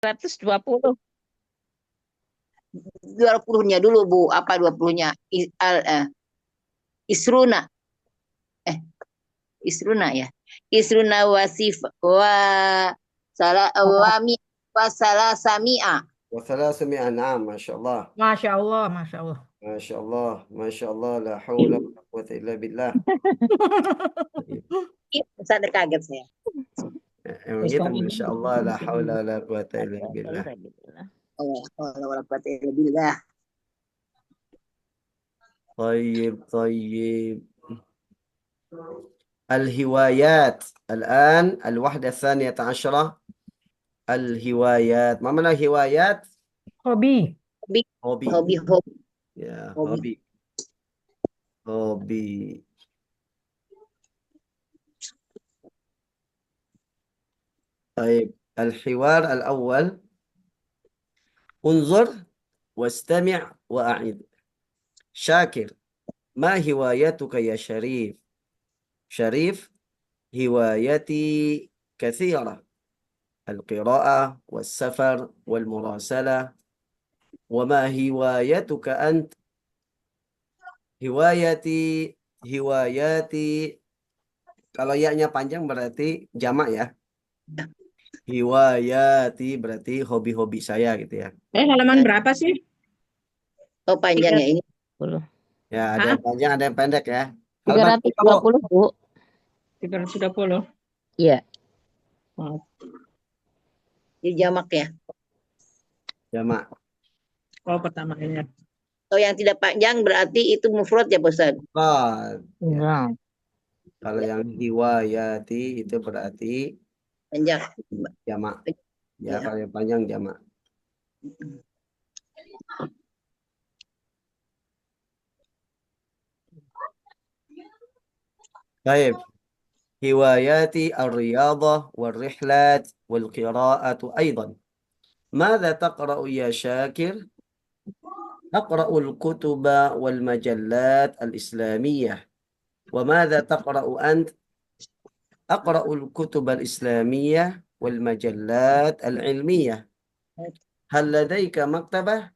220. 20-nya dulu, Bu. Apa 20-nya? Isruna. Eh, Isruna ya. Isruna wasif wa salah wami wa salah samia. وثلاثمائة نعم ما شاء الله. Masya Allah, Masya Allah. ما شاء الله ما شاء الله لا حول ولا قوة إلا بالله. Saya kaget saya. Emang gitu Masya Allah la haula wala quwata illa billah. Allah, Allah, wala quwata illa billah. طيب طيب. الهوايات الآن الوحدة الثانية عشرة. الهوايات ما معنى هوايات؟ Hobi. هوبي. Hobi, hobi. يا Hobi. هوبي هوبي. طيب الحوار الأول انظر واستمع وأعد. شاكر ما هوايتك يا شريف؟ شريف هوايتي كثيرة، القراءة والسفر والمراسلة. وما هوايتك أنت؟ هوايتي kalau ya-nya panjang berarti jamak ya. Hiwayati berarti hobi-hobi saya gitu ya. Halaman berapa sih? Oh, panjangnya ini. 320. Ya, ada yang panjang, ada yang pendek ya. 320, Bu. 320. Iya. Di jamak ya. Jamak. Oh, pertama ini. Oh, yang tidak panjang berarti itu mufrad ya, Pak Ustaz? Ya. Enggak. Kalau yang hiwayati itu berarti Panjang. jamak. Ya, Ya. kalau yang panjang jamak. Baik. هواياتي الرياضة والرحلات والقراءة أيضا. ماذا تقرأ يا شاكر؟ أقرأ الكتب والمجلات الإسلامية. وماذا تقرأ أنت؟ أقرأ الكتب الإسلامية والمجلات العلمية. هل لديك مكتبة؟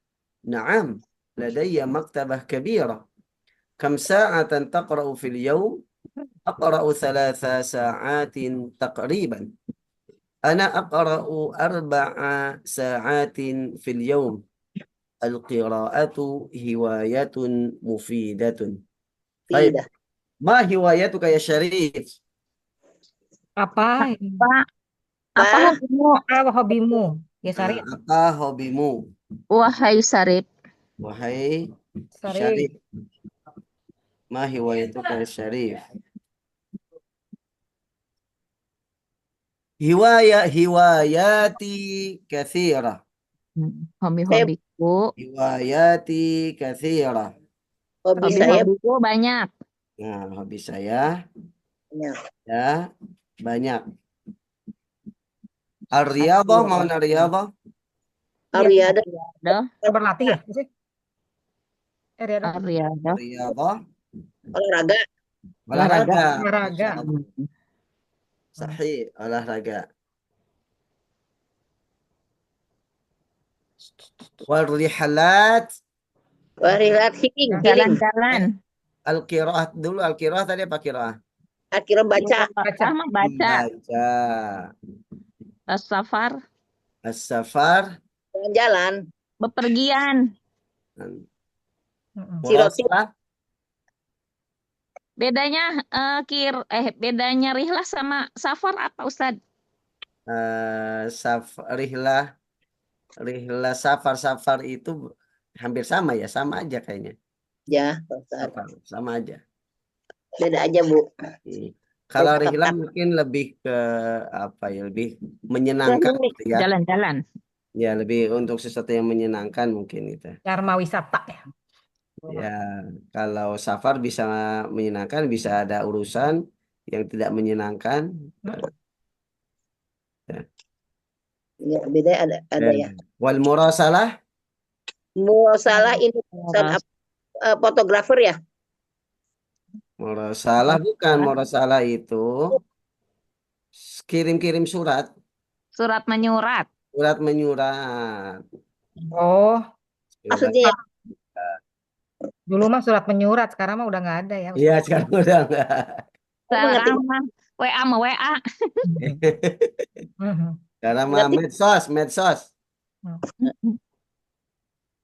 نعم، لدي مكتبة كبيرة. كم ساعة تقرأ في اليوم؟ أقرأ 3 ساعات تقريبا. أنا أقرأ 4 ساعات في اليوم. القراءة هواية مفيدة. طيب Tidak. ما هوايتك يا شريف؟ Apa? Apa Pak, hobimu? Apa hobimu? Ya, Sari. Apa hobimu? Wahai Sarip. Wahai Sari. Syarif. Ma hiwayatuka ya Syarif? Hiwayati kathira. Hobi-hobiku. Hiwayati kathira. hobi saya Hobi-hobiku banyak. Nah, hobi saya banyak. ya banyak. Ar-riyadhah, mana riyadhah? Ariada Ada. Berlatih ya? Sih? Ada. Ariada. Riyadhah, olahraga. olahraga. Olahraga. Sahih, olahraga. Wal rihalat. Warilat hiking, healing. Jalan-jalan. Al-qiraah dulu, al-qiraah tadi apa qiraah? Akhirnya baca. Sama baca. Baca. Safar. As-safar. Jalan-jalan. Bepergian. Murasalah. Bedanya bedanya rihlah sama safar apa Ustadz? Rihlah safar itu hampir sama ya, sama aja kayaknya. Ya, Pak Ustaz. Safar, sama aja. Beda aja, Bu. Kalau rihlah mungkin lebih ke apa ya, lebih menyenangkan gitu ya. Jalan-jalan. Ya, lebih untuk sesuatu yang menyenangkan mungkin gitu. Dharma wisata ya. Ya, kalau safar bisa menyenangkan, bisa ada urusan yang tidak menyenangkan. Ya, beda ada ya. Wal murasalah. Musalah ini fotografer ya? Murasalah bukan, murasalah itu kirim-kirim surat. Surat menyurat. Surat menyurat. Oh, Surat. Maksudnya dulu mah surat menyurat, sekarang mah udah nggak ada ya, Iya, Ustaz. sekarang udah enggak. mengerti Sekarang mah WA sama WA. Mhm. Sekarang mah mengerti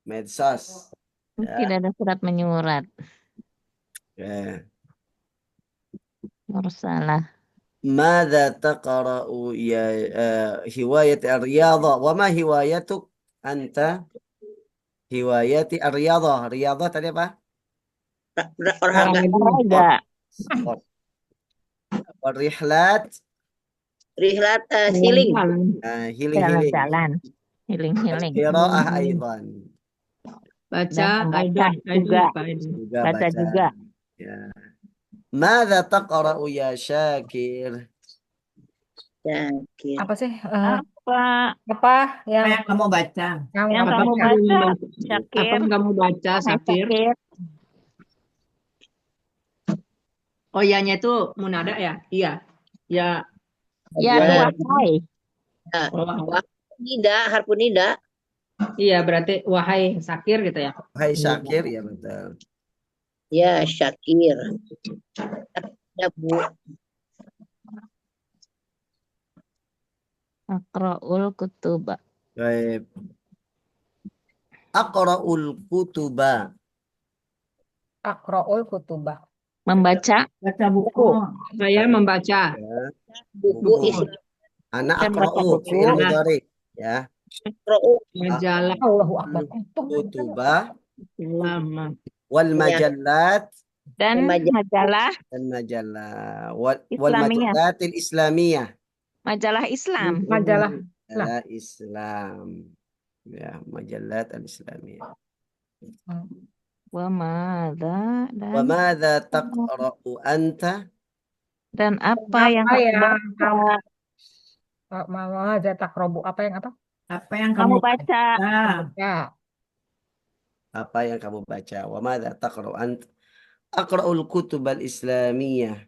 medsos. Ya. Tidak ada surat menyurat. Oke. Mursalah. ماذا تقرأ يا هواية الرياضة وما هوايتك أنت هوايتي الرياضة رياضة tadi apa olahraga Olahraga. sport والرحلات rihlat healing healing Jalan-jalan. Healing-healing. القراءة أيضا Dan Baca, membaca kaidah juga. kaidah. juga Baca baca juga. ya. ماذا تقرأ يا شاكر Syakir. Apa sih? Apa Apa yang Apa yang kamu baca? kamu yang nggak kamu baca? baca, Apa Syakir? yang kamu baca, Hai, Safir? Syakir. Oh, iyanya itu munada ya? Iya. Ya. Ya, Ya. itu wahai. Oh, Nida, harfu nida. iya, berarti wahai Sakir gitu ya. Hai Syakir ya betul Ya, Syakir. Ya, Bu. Aqra'ul kutuba. baik Aqra'ul kutuba Aqra'ul kutubah. Membaca Baca buku. Saya membaca ya. Buku buku. Islam. Ana dan baca aqra'u buku. fi'il mudhari ya Qra'u. Majalah Allahu Akbar. kutuba lama. wal Ya. majallat Dan majalah dan majalah wal Islamiyah. majallatil islamiyah Majalah Islam. Majalah. majalah Islam ya majallat al islamiyah Wa madza wa dan madza taqra'u anta dan apa yang Apa kamu yang baca? Mawaza takrobu. Apa yang apa? Apa yang Kamu kamu baca. baca? Ya. apa yang kamu baca wa madza taqra'u anta aqra'ul kutubal islamiyah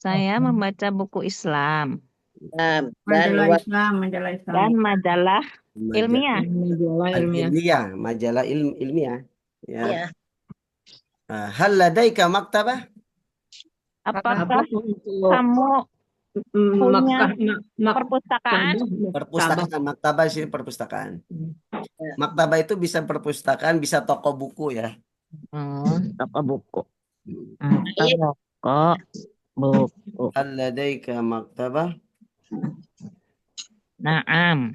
Saya membaca buku Islam Dan Majalah wa- Islam, majalah Islam. dan majalah ilmiah. Majalah ilmiah. ilmiah majalah ilmiah ya ya. hal ladaika maktabah Apakah Apa untuk kamu punya Makkah, perpustakaan? perpustakaan maktabah sih perpustakaan Ya. maktabah itu bisa perpustakaan bisa toko buku ya Toko buku. Iya. Toko buku. hal ladaika maktabah Naam.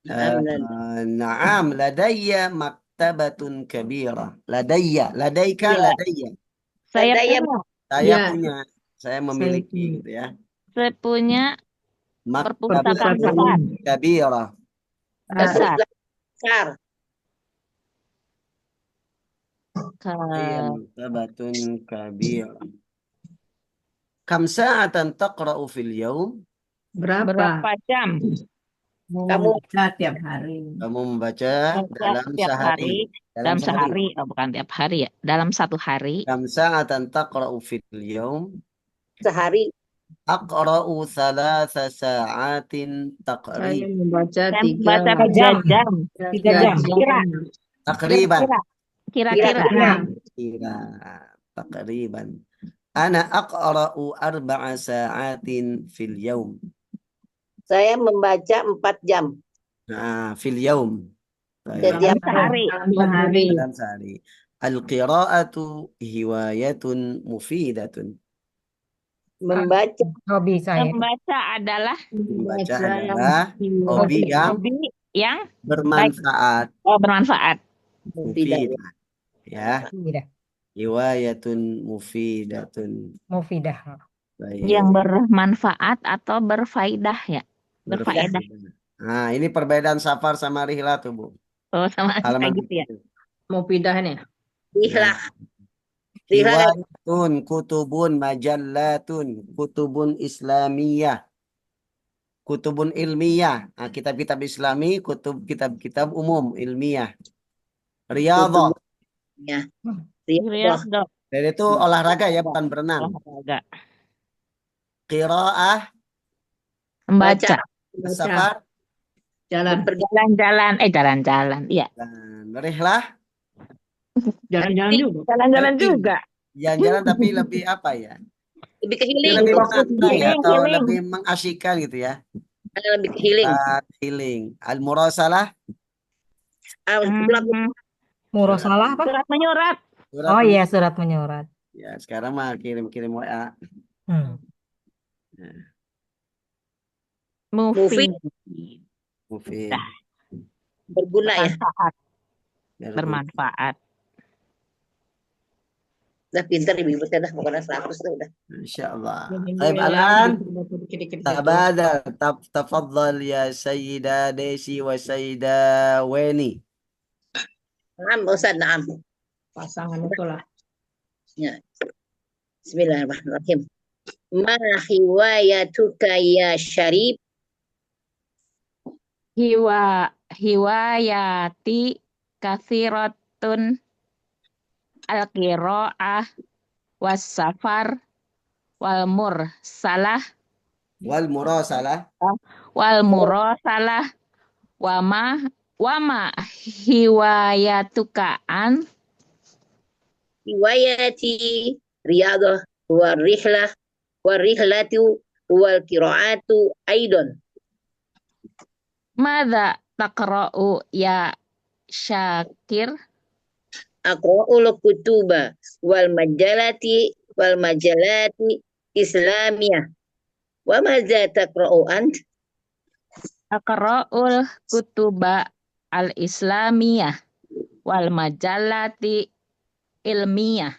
na'am ladayya maktabatun kabira ladayya ladaika Ya. ladayya Saya Saya punya, saya Ya. punya saya memiliki punya. gitu ya saya punya perpustakaan besar. Perpustakaan. kabira Besar. besar. Iya, maktabatun kabira kam sa'atan taqra'u fil yawm Berapa jam? Kamu Baca tiap hari. kamu membaca dalam Tiap hari. Dalam sehari. Oh, bukan tiap hari ya. Dalam satu hari. kam sa'atan taqra'u fil yawm sehari aqra'u thalatha sa'atin Saya taqrib membaca Saya 3 baca 3 jam. jam. 3 jam. taqriban Kira-kira. kira taqriban ana aqra'u arba'a sa'atin fil yawm saya membaca 4 jam fil yawm setiap hari. dalam sehari al-qira'atu hiwayatun mufidatun Membaca Hobi saya. Membaca adalah membaca adalah hobi yang hobi yang bermanfaat bermanfaat. mufidah ya Mufidah. hiwayatun mufidatun Mufidah. baik Yang bermanfaat atau berfaedah ya. Berfaedah. Nah, ini perbedaan Safar sama Rihla tuh, Bu. Oh, sama Halaman kayak gitu ya. Mau pindah nih. rihlah rihlah Riwayatun, kutubun, majallatun, kutubun islamiyah, kutubun ilmiyah. Nah, kitab-kitab Islami, kitab-kitab umum ilmiah. Riyadhah. ya Riyadhah. Dan itu olahraga ya, bukan berenang. Olahraga. Qiraah, Membaca. Baca. As-safar. Jalan. Pergi. Jalan-jalan. Jalan-jalan. Iya. Dan rihlah. Jalan-jalan juga. Jalan-jalan Healing. juga. Jalan-jalan tapi lebih apa ya? Lebih ke Ini healing. lebih Fokus menantang ya healing, atau healing. lebih mengasyikkan gitu ya. Lebih ke healing. Healing. Al-murasalah. Surat Hmm, Murosalah apa? Surat menyurat. Surat Oh iya, surat menyurat. Ya, sekarang mah kirim-kirim WA. Hmm. Mufid. Mufid. Dah. berguna ya. Bermanfaat. Ya, lebih. Bermanfaat. Udah pinter ibu dah pokoknya 100 tuh udah. Insya Allah. Jangan Baik, dulu ya, Alan. dikit-dikit gitu. Tabadal. Tafadhal ya Sayyida Desi wa Sayyida Weni. Naam, Ustaz, naam. Pasangan itu lah. Ya. Bismillahirrahmanirrahim. Ma hiwayatuka ya Syarif? Hiwayati kathiratun al-qira'ah was-safar wal mursalah Wal murasalah. wal murasalah wama hiwayatuka an Hiwayati riyadah rihlatu wal qiraatu aidon. madza taqra'u ya Syakir? Aqra'ul kutuba wal majalati islamiyah. Wa madza taqra'u ant? Aqra'ul kutuba al-islamiyah wal majalati ilmiyah.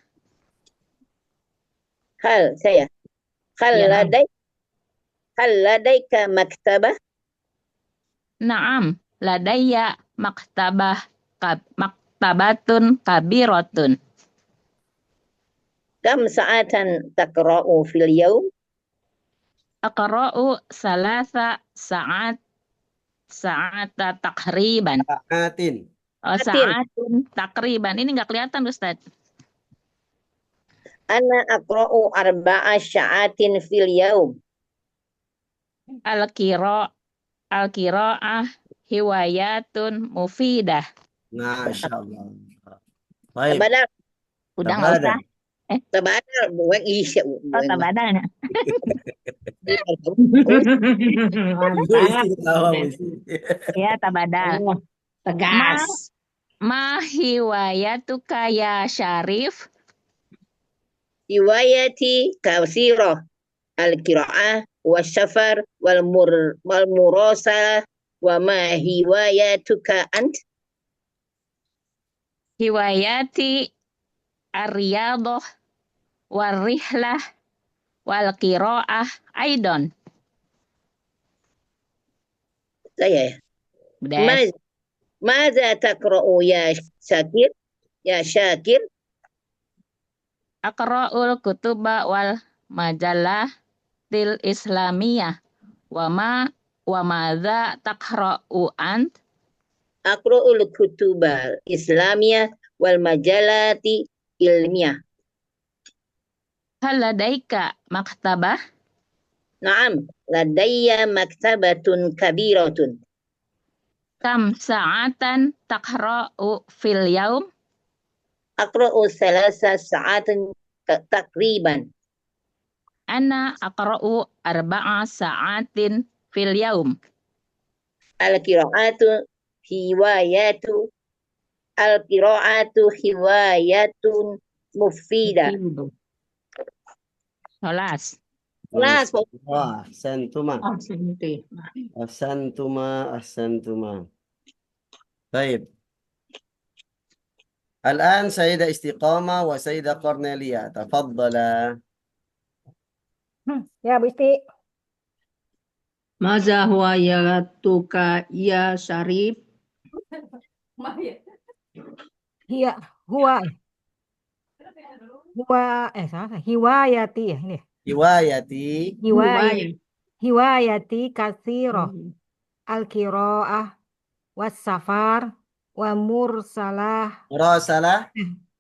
Saya. Ya. Hal ladaika maktabah? Naam, ladayya maktabatun kabiratun. Kam sa'atan taqra'u fil yawm? Aqra'u salasa sa'ata takriban. Atin. Oh, sa'atun takriban. Ini nggak kelihatan, Ustaz. Ana aqra'u arba'a sa'atin fil yawm. Al-qira'ah hiwayatun mufidah. Masya Allah. Baik. Tabadal. Udah nggak usah. Tabadal. Buang isya. Oh, tabadalnya. Ya, tabadal. Tegas. Ma hiwayatuka ya Syarif? Hiwayati kasirah. Al-qira'ah wasyafar wal murasalah wa ma hiwayatuka ant? Hiwayati ar-riyadah wal rihlah wal qira'ah aidon. Saya ya. Udah. Maza taqra'u ya Syakir? Ya Syakir? Aqra'ul kutuba wal majalah til islamiyah wa madza taqra'u ant? Aqra'ul kutubal islamiyah wal majalati ilmiah. Hal ladaika maktabah? Naam, ladayya maktabatun kabiratun. Kam sa'atan taqra'u fil yaum? Aqra'u salasa sa'atin takriban. Ana aqra'u arba'a sa'atin fil yaum. Al-qira'atu hiwayatun mufidah. Solas. Kelas, Wah, ahsantuma. Ah, Ahsantuma. Baik. Al-an Sayyidah Istiqamah wa Sayyidah Cornelia. Tafadhala. Ya, Bu Isti. Maza huwa yatuka ya Syarif? Hiya, huwa. Salah. Hiwayati ya ini. Hiwayati. Hiwayati katsiro. Al-qira'ah was-safar wa mursalah Murasalah.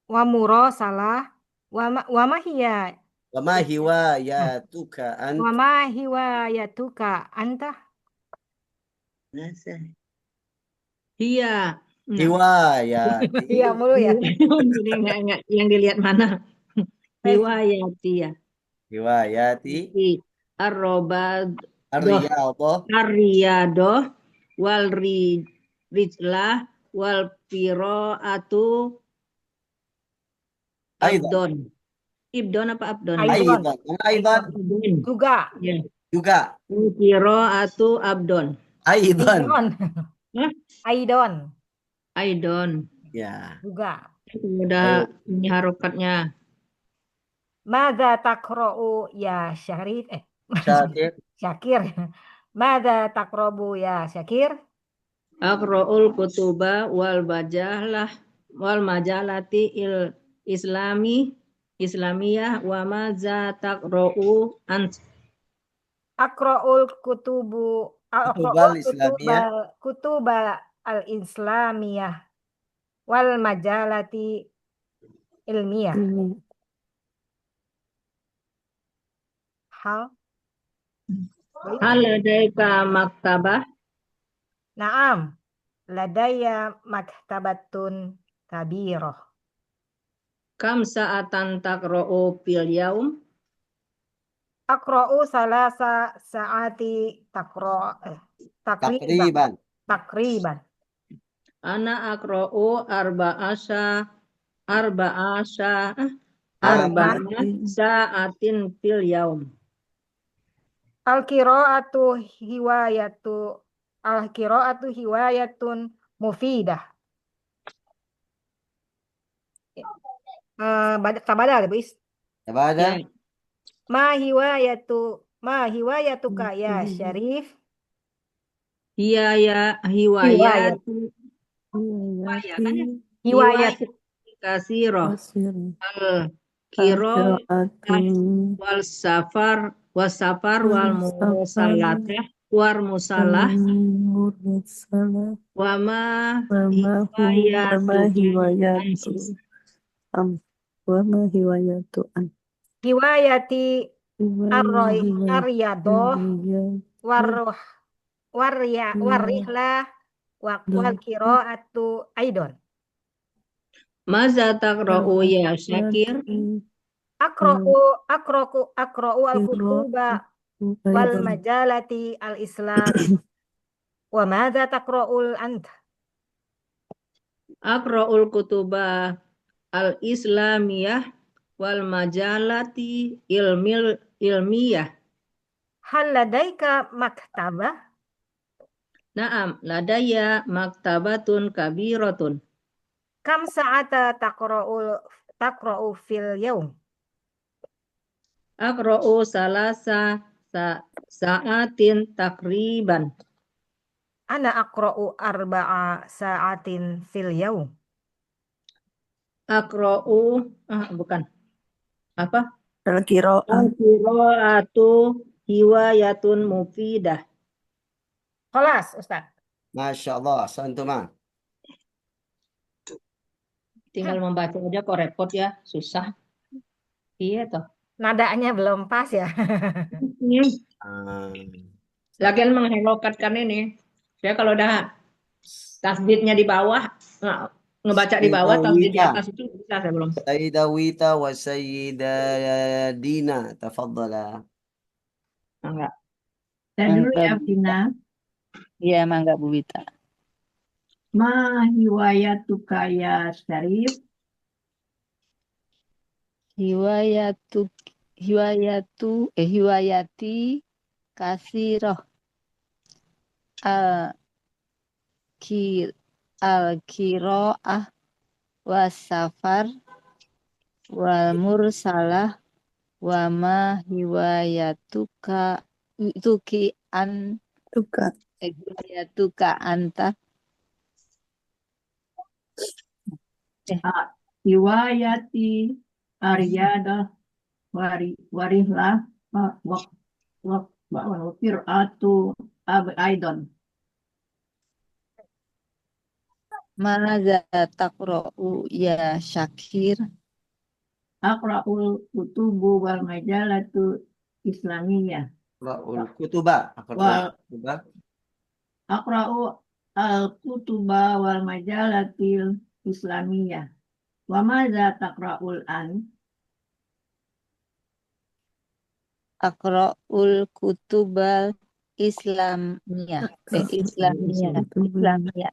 wa murasalah wa ma hiya Wa ma hiwayatuka ant. wa ma hiwayatuka anta? Masa. Iya. Nah, Riwayati. Iya mulu ya. jadi enggak yang dilihat mana. Riwayati ya. Riwayati. Di Ar-Robadoh Ar-Riyadhah. Ar-Riyadoh wal Rijlah wal Qiraatu Aidan. Abdon. Ibdon apa Abdon? Aidon. Aidan. Mana Aidan? Abdon. Juga. Ya. Juga. Qiraatu Abdon. Aidan. Aidon. Hah? Aidon. Aidon. Ya. Juga. Udah ini harokatnya. Mada takra'u ya Syarif? Syakir. Syakir. Mada takrobu ya Syakir? Aqra'ul kutuba wal majalati islamiyah wa ma za taqra'u ant. Akra'ul kutubu Kutubal Islamiyah. kutuba al-islamiyah wal majalati ilmiah. Hal Hal ladaika maktabah? Naam, ladaya maktabatun kabirah. Kam sa'atan taqra'u fil yaum? Akra'u salasa saati takriban. Takriban. Ana aqra'u arba'asa arba'a sa'atin fil yaum. Al-qira'atu hiwayatun mufidah. Tabada ya, Bis. Tabada. Ya. Ma hiwayatuka ya Syarif. Hiwayat Hiwayat kasiro al kiro wal safar wal musalatah war musalah wa ma hiwayati aryadoh warihlah wal qiraatu aidon. maza taqra'u ya Syakir? Akra'u al-kutuba wal majalati al-islam. Wa madza taqra'ul anta? Aqra'ul kutuba al-islamiyah wal majalati ilmiyah. Hal ladaika maktabah? Naam, ladaya maktabatun kabiratun. Kam sa'ata taqra'u fil yaum? Aqra'u salasa sa'atin takriban. Ana aqra'u arba'a sa'atin fil yaum. Aqra'u bukan. Apa? Al-qira'ah. Al-qira'atu hiwayatun mufidah. Kelas, Ustaz. Masya Allah. Santuma. Tinggal membaca aja kok repot ya, susah. Iya toh. Nadanya belum pas ya. Lagian menghelokatkan ini. Saya kalau udah tasbihnya di bawah, ngebaca di bawah, tasbih di atas itu bisa saya belum. Sayyidah Wita wa Sayyidah Dina. Tafadhala. Enggak. Saya dulu ya, Vina. Iya, mangga Bu Wita. Ma hiwayatuka ya Syarif? Hiwayati kasiroh al-kiro'ah wasafar wal mursalah wa ma hiwayatuka anta Hiwayati aryadah warihlah qira'atu aidon. Maza taqra'u ya Syakir? Aqra'ul kutubu wal majalatu islamiyah. Aqra'ul kutuba. Wal Aqra'u al-kutuba wal majalatil islamiyah. Wa madza taqra'ul an? Aqra'ul kutubal Islamiyah. Islamiyah.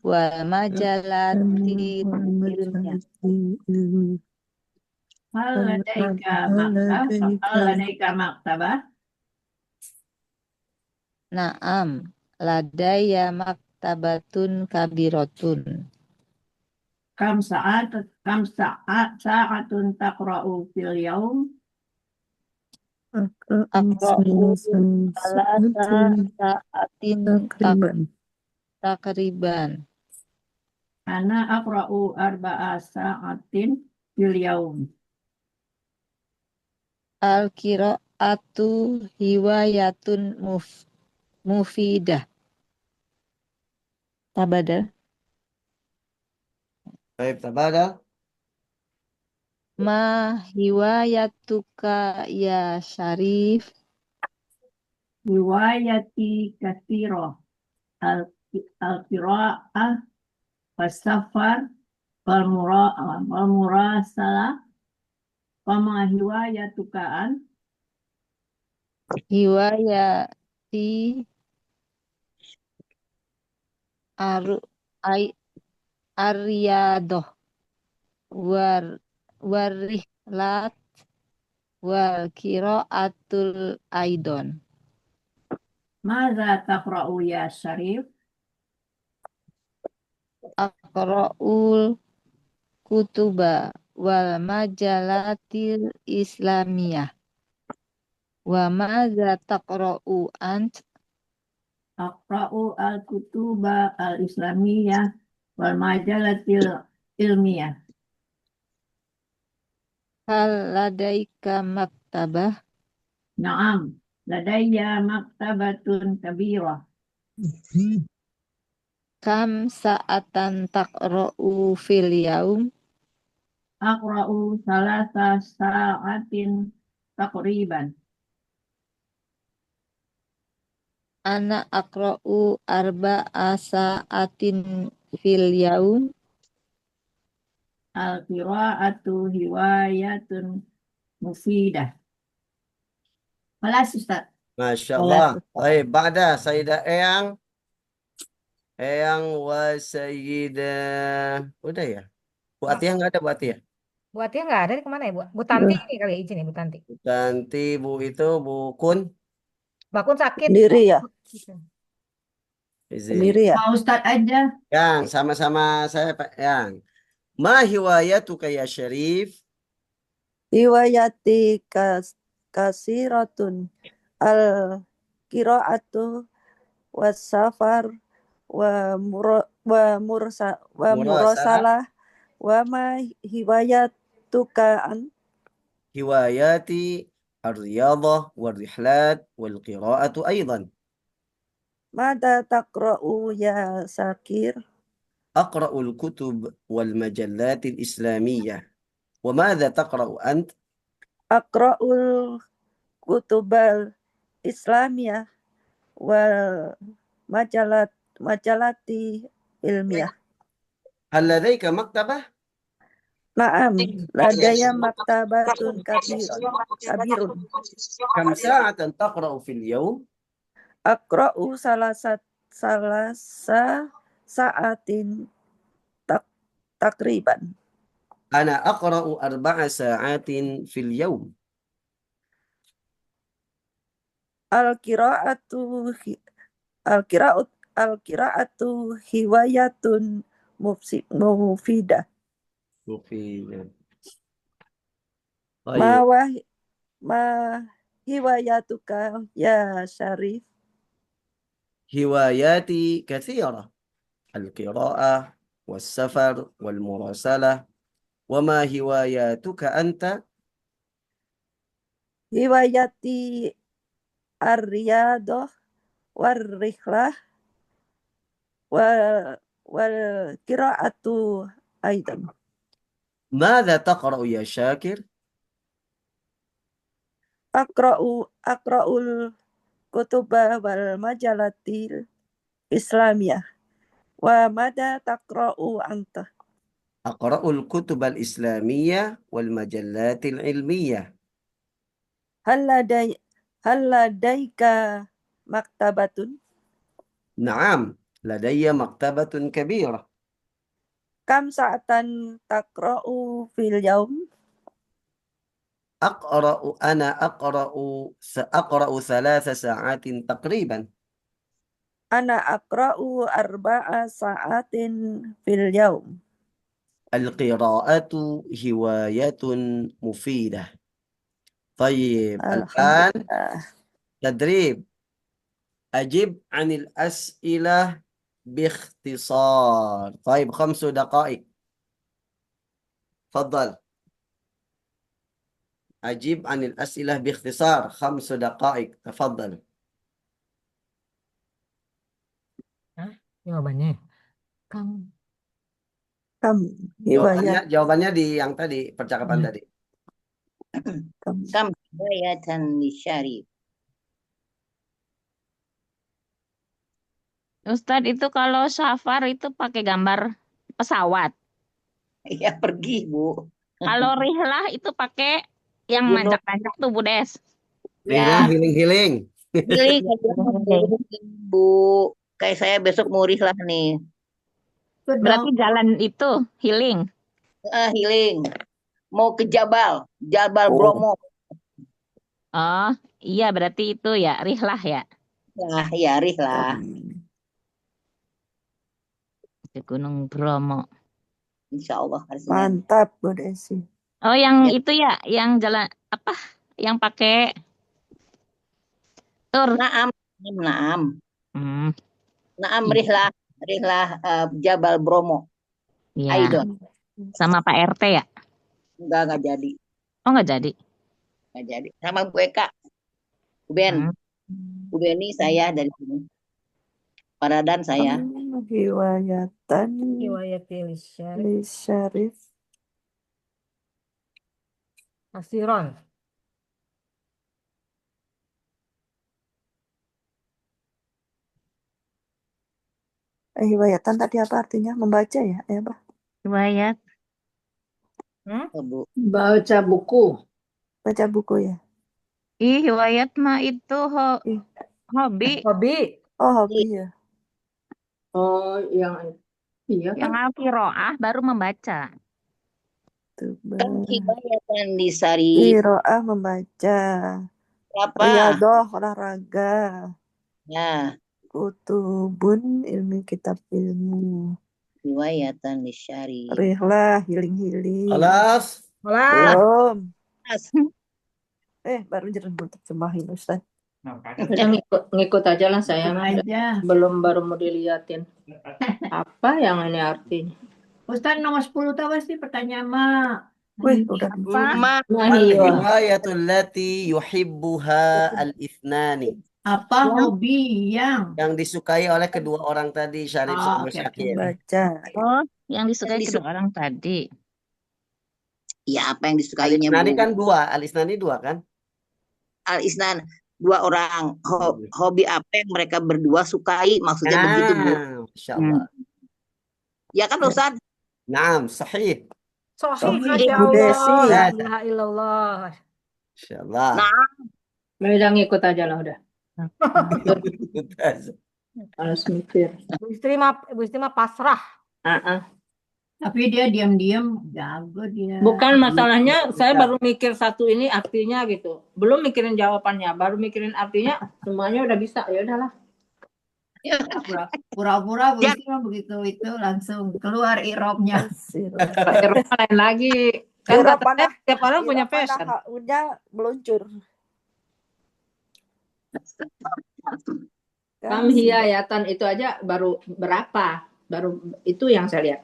Wal majalati ilmiah. Hal ladaika maktabah? Naam. Ladaya maktabatun kabiratun. Kam sa'atun taqra'u fil yaum? Aqra'u salasa sa'atin takriban. Ana aqra'u arba'a sa'atin fil yaum. Al-qira'atu hiwayatun mufidah. Tabadal. Baik, tabada. Ma hiwayatuka ya Syarif. Riwayati katsira al-qira'ah was-safar wal murasalah wa ma hiwayatuka an? Hiwayati aryadoh warihlat wal qiraatul aidon. Madza taqra'u ya Syarif? Aqra'ul kutuba wal majalatil islamiyah. Wa madza taqra'u ant? Aqra'u al-kutuba al-islamiyah wal majalatil ilmiyah. Hal ladaika maktabah? Naam, ladayya maktabatun kabirah. Kam sa'atan taqra'u fil yaum? Aqra'u salasa sa'atin takriban. Ana aqra'u arba'a sa'atin fil yaum. Al-qira'atu hiwayatun mufidah. Malas Ustaz. Masya Allah. Baik, ba'da Sayyidah Eyang wa Sayyidah. Udah ya? Bu Atiyah nggak ada Bu Atiyah? Bu Atia nggak ada, kemana ya Bu? Bu Tanti ini kali ya, izin ya Bu Tanti. Nanti Bu itu Bu Kun. Bakun sakit. Sendiri ya? Izin. Sendiri ya? Pak Ustaz aja. Yang sama-sama saya Pak Yang. Ma hiwayatuka ya Syarif? Riwayati kasiratun al-qira'atu was-safar wa murasalah wa ma hiwayatuka an? Hiwayati ar-riyadah wal-rihlat wal-qira'atu aydan. Mada taqra'u ya Sakir? أقرأ الكتب والمجلات الإسلامية. وماذا تقرأ أنت؟ Aqra'ul kutubal Islamiyah wal majalati ilmiah. هل لديك مكتبة؟ Naam, ladaya maktabatun kabirun. كم ساعة تقرأ في اليوم؟ Aqra'u salasa sa'atin takriban. أنا أقرأ 4 ساعات في اليوم. Al-qira'atu hiwayatun mufidah. مفيد. Ma طيب. hiwayatuka ya Syarif? هواياتي كثيرة. القراءة والسفر والمراسلة. وما هواياتك أنت؟ Hiwayati ar-riyadah war-rihlah wal qira'atu aidan. ماذا تقرأ يا شاكر؟ Aqra'ul kutuba wal majalatil Islamiyah. Wa mada taqra'u anta? أقرأ الكتب الإسلامية والمجلات العلمية. هل لديك مكتبة؟ نعم، لدي مكتبة كبيرة. كم ساعة تقرأ في اليوم؟ سأقرأ 3 ساعات تقريبا. أنا أقرأ 4 ساعات في اليوم. القراءة هواية مفيدة. طيب الحمد الآن لله. تدريب. أجب عن الأسئلة باختصار. طيب 5 دقائق. تفضل. أجب عن الأسئلة باختصار 5 دقائق. تفضل. Hah? Jawabannya. Kam. Kam hiwayat. Jawabannya di yang tadi, percakapan tadi. Kam. Kam hiwayatan lisyarif. Ustadz itu kalau safar itu pakai gambar pesawat. Ya pergi, Bu. Kalau rihlah itu pakai yang Gunung. manjak-manjak tuh Bu Des. Ya, Healing. healing aja, Bu. Kayak saya besok mau rihlah nih. Berarti jalan itu healing. Healing. Mau ke Jabal Bromo. Oh, iya berarti itu ya rihlah ya. Nah, ya rihlah. Ke Gunung Bromo. Insya Allah hari Senin. Mantap, Bu Desi. Oh, yang Ya. itu ya, yang jalan apa? Yang pakai tur. Naam. Hmm, Naam rihlah Jabal Bromo. iya. Aidon. Sama Pak RT ya? Enggak jadi. Oh, nggak jadi. Enggak jadi. Sama Bu Eka. Bu Ben. Bu Beni saya dari sini. Paradan saya. Hiwayatan Hiwayatil syarif. lisyarif. Asiron. Hiwayatan tadi apa artinya? Membaca ya? Apa? Riwayat. Bu. Baca buku. Baca buku ya? Riwayat mah itu Ih. hobi. Hobi. Oh, hobi ya. Oh, yang iya Yang kan? al-qiraah baru membaca. Kan hiwayatan lisari. Qiraah membaca. Apa? Riyadah olahraga. Ya. Kutubun kitab ilmu. Hiwayatan lisyari. Rihlah healing. Alas. Olah. Belum. As. Baru jernih terjemahin Ustaz. Ya, ngikut aja lah saya mah. Baru mau diliatin. Apa yang ini artinya? Ustaz nomor 10 tahu sih pertanyaan Mak. Wih, udah. Ma. Nah, iya. Al-hiwayatul lati yuhibbuha al-ithnani. Apa hobi yang disukai oleh kedua orang tadi, Syarif sama oke. Syakir. Baca. Oh, yang disukai Yang kedua orang tadi. Ya, apa yang disukainya, Al-Isnani Bu? kan 2, Al-Isnani 2 kan? Al-Isnan. 2 orang. Hobi apa yang mereka berdua sukai? Maksudnya begitu, Bu. Masya Allah. Ya kan, Ustaz? Naam, sahih. Sahih, Sahih, Masya Bu Allah. Desi. La ilaha illallah. Masya Allah. Nah. Udah ngikut aja lah udah. Harus mikir. Bu Istri mah pasrah. Tapi dia diam-diam jago dia. Bukan masalahnya, saya baru mikir satu ini artinya gitu. Belum mikirin jawabannya, baru mikirin artinya, semuanya udah bisa. Ya udahlah. Pura-pura Bu Istri mah begitu itu langsung keluar i'rabnya. Eropa lain lagi. Kan I'rab katanya mana? tiap orang punya Irab mana passion. haknya meluncur. Kam hiyayatan itu aja baru berapa? Baru itu yang saya lihat.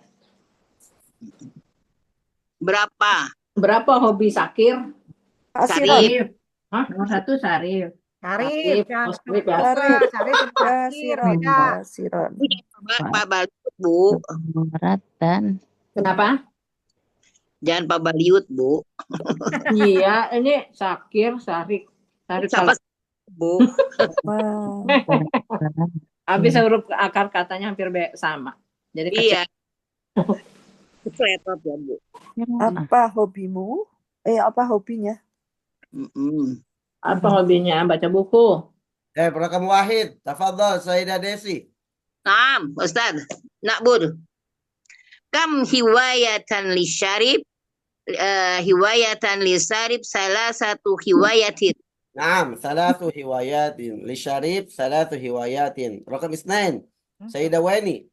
Berapa? Berapa hobi Sakir? Asiron. Sarif. Nomor 1 Sarif. Sarif. Oh, Sarif ya. Sarif itu tafsir, Asiron. beda. Asiron. Pak Baliut, Bu. Berat dan Kenapa? Jangan Pak Baliut, Bu. Iya, ini Sakir, Sarif. Sarif Siapa, salah. Bu? Wah. Habis huruf akar katanya hampir sama. Jadi kecil. Iya. Repot ya, Bu. Apa hobimu? Apa hobinya? Mm-mm. Apa hobinya? Baca buku. Program Wahid, tafadhal Sayyidah Desi. Naam, Ustaz. Na'bud. Kam hiwayatan li syarib, hiwayatan li sarib, salah satu hiwayatin. Naam, salatu hiwayatin. Li syarib, salatu hiwayatin. Rakam isnain. Sayyidah Wani.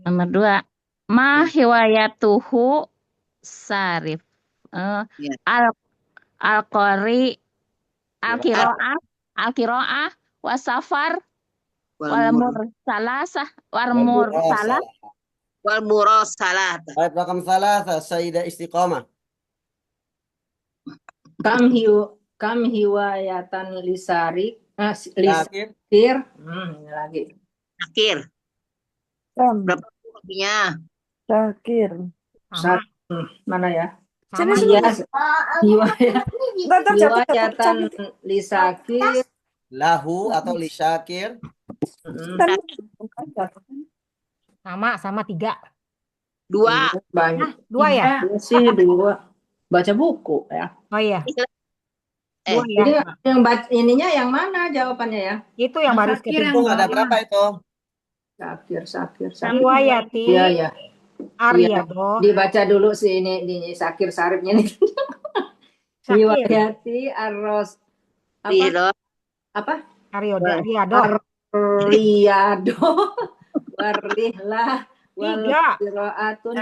Nomor 2. Ma hiwayatuhu sarif. Ya. Al-qari al-qiraah wasafar wal mursalasah wal mursalah Wal murasalah. Baik, rakam salasa Sayyidah Istiqamah. Kam hiwayatan lisarik. Akhir. Lisakir. Ini lagi. Akhir. Kam. Berapa hobinya? Syakir. Sama. Mana ya? Sama. Iya. Hiwayatan lisakir. Lahu atau li syakir. Sama 3. 2. Banyak. 2 ya? Iya sih 2. Baca buku ya. Oh iya. 2 Jadi ya. yang ininya yang mana jawabannya ya? Itu yang baru Syakir Itu ada berapa itu? Sakir. Riwayati Iya. Aryado Dibaca dulu sih ini Sakir Saripnya nih. Syakir Riwayati Arros apa? Aryado Riyado Warihlah 3. Qiraatun.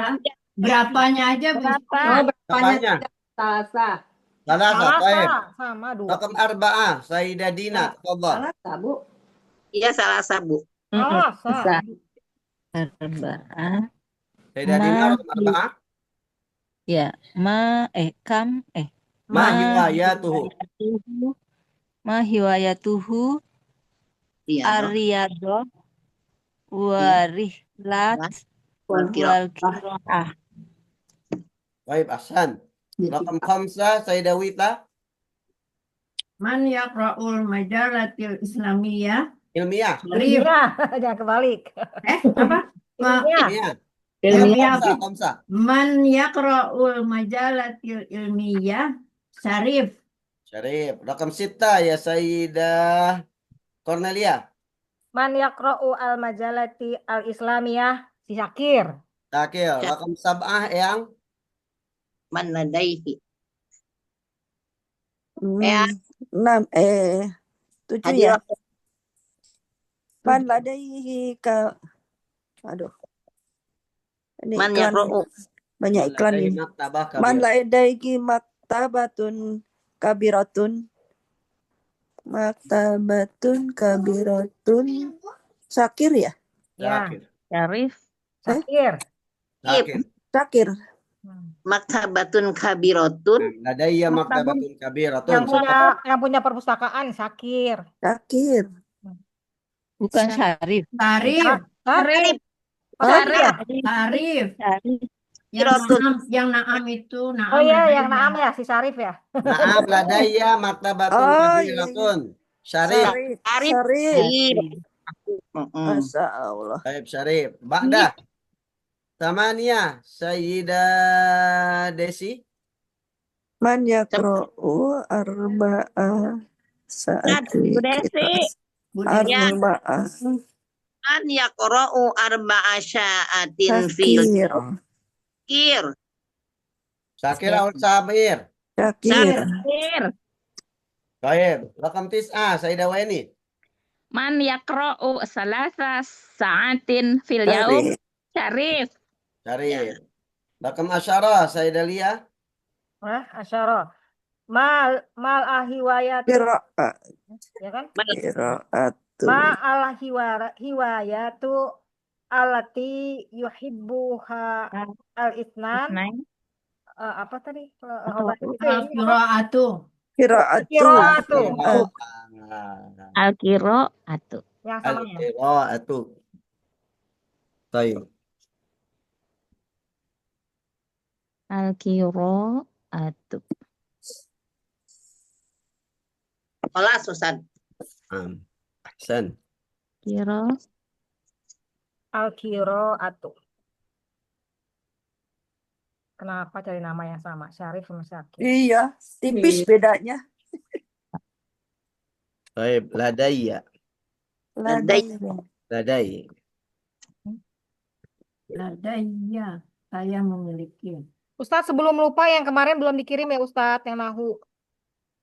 Berapanya aja, Bu? Oh, Berapanya? Salasa. Salasa, baik. Sama 2. Rakam arba'ah Sayyidah Dina, tafadhal. Salasa, Bu. Iya, salah Bu. Salasa. arba'ah Sayyidah Dina, rakam arba'ah. ya kam Ma hiwayatuhu. ma hiwayatuhu Iya. aryado warihlat wal qiraah. Baik, ahsan. Rakam khamsah Sayyidah Wita, Man yaqra'ul majalatil islamiyah. ilmiah. Rif. Jangan kebalik. Apa? Ilmiah. Ilmiah. Khamsah. Man yaqra'ul majalatil ilmiyah. Syarif. Syarif. Rakam sita ya Sayyidah Cornelia. Man yaqra'u al-majalati al-islamiyah si Syakir. Syakir. Rakam sab'ah yang Man ladaihi. 6. 7 ya. Man ladaihi aduh. Ini Man iklan. yaqra'u. Banyak iklan ini. maktabah Man kabir. ladaihi maktabatun kabiratun. Maktabatun kabiratun. Syakir ya? Ya, Syakir. Syarif Syakir. Syakir. Syakir. Maktabatun kabiratun. Ladayya maktabatun kabiratun. Yang punya perpustakaan Syakir. Syakir. bukan Syarif. Tarif. Syarif. Syarif ya? Tarif. Syarif Yang naam itu. Naam. Oh iya, yang Naam ya, si Syarif ya. Naam ladayya maktabatun Oh, kabiratun. Syarif. Syarif. Syarif. Mm-mm. Masya Allah. Baik, Syarif. Ba'dah. Tamaniyah Sayyidah Desi. Man yaqra'u arba'a sa'ati Bu Desi. arba'ah An yaqra'u arba'a sya'atin fil Syakir. kir. Syakir atau Sabir. Syakir. Syakir. Baik. Rakam tis'ah Sayyidah Weni. Man yaqra'u salasa sa'atin fil yaum. Syarif. Syarif. Syarif. Rakam asyarah Sayyidah Lia. Asyara. Mal ahiwayat Qira'ah. ya kan? Qira'atu. Ma al hiwayatu alati yuhibbuha al-itsnan. Apa tadi? Itu ya, ini apa? Qira'atu. Qira'atu. Al-qiraatu. Yang samanya. Al-qira'atu. Baik. Al-qiraatu. Kelas Ustaz. Ahsan. Kiro. Al-Qiraatu. Kenapa cari nama yang sama? Syarif sama Syakir. Iya, tipis Iya. bedanya. Baik, ladaiya. Ladai. Ladai. Ladaiya, saya memiliki. Ustadz, sebelum lupa yang kemarin belum dikirim ya Ustadz, yang nahu.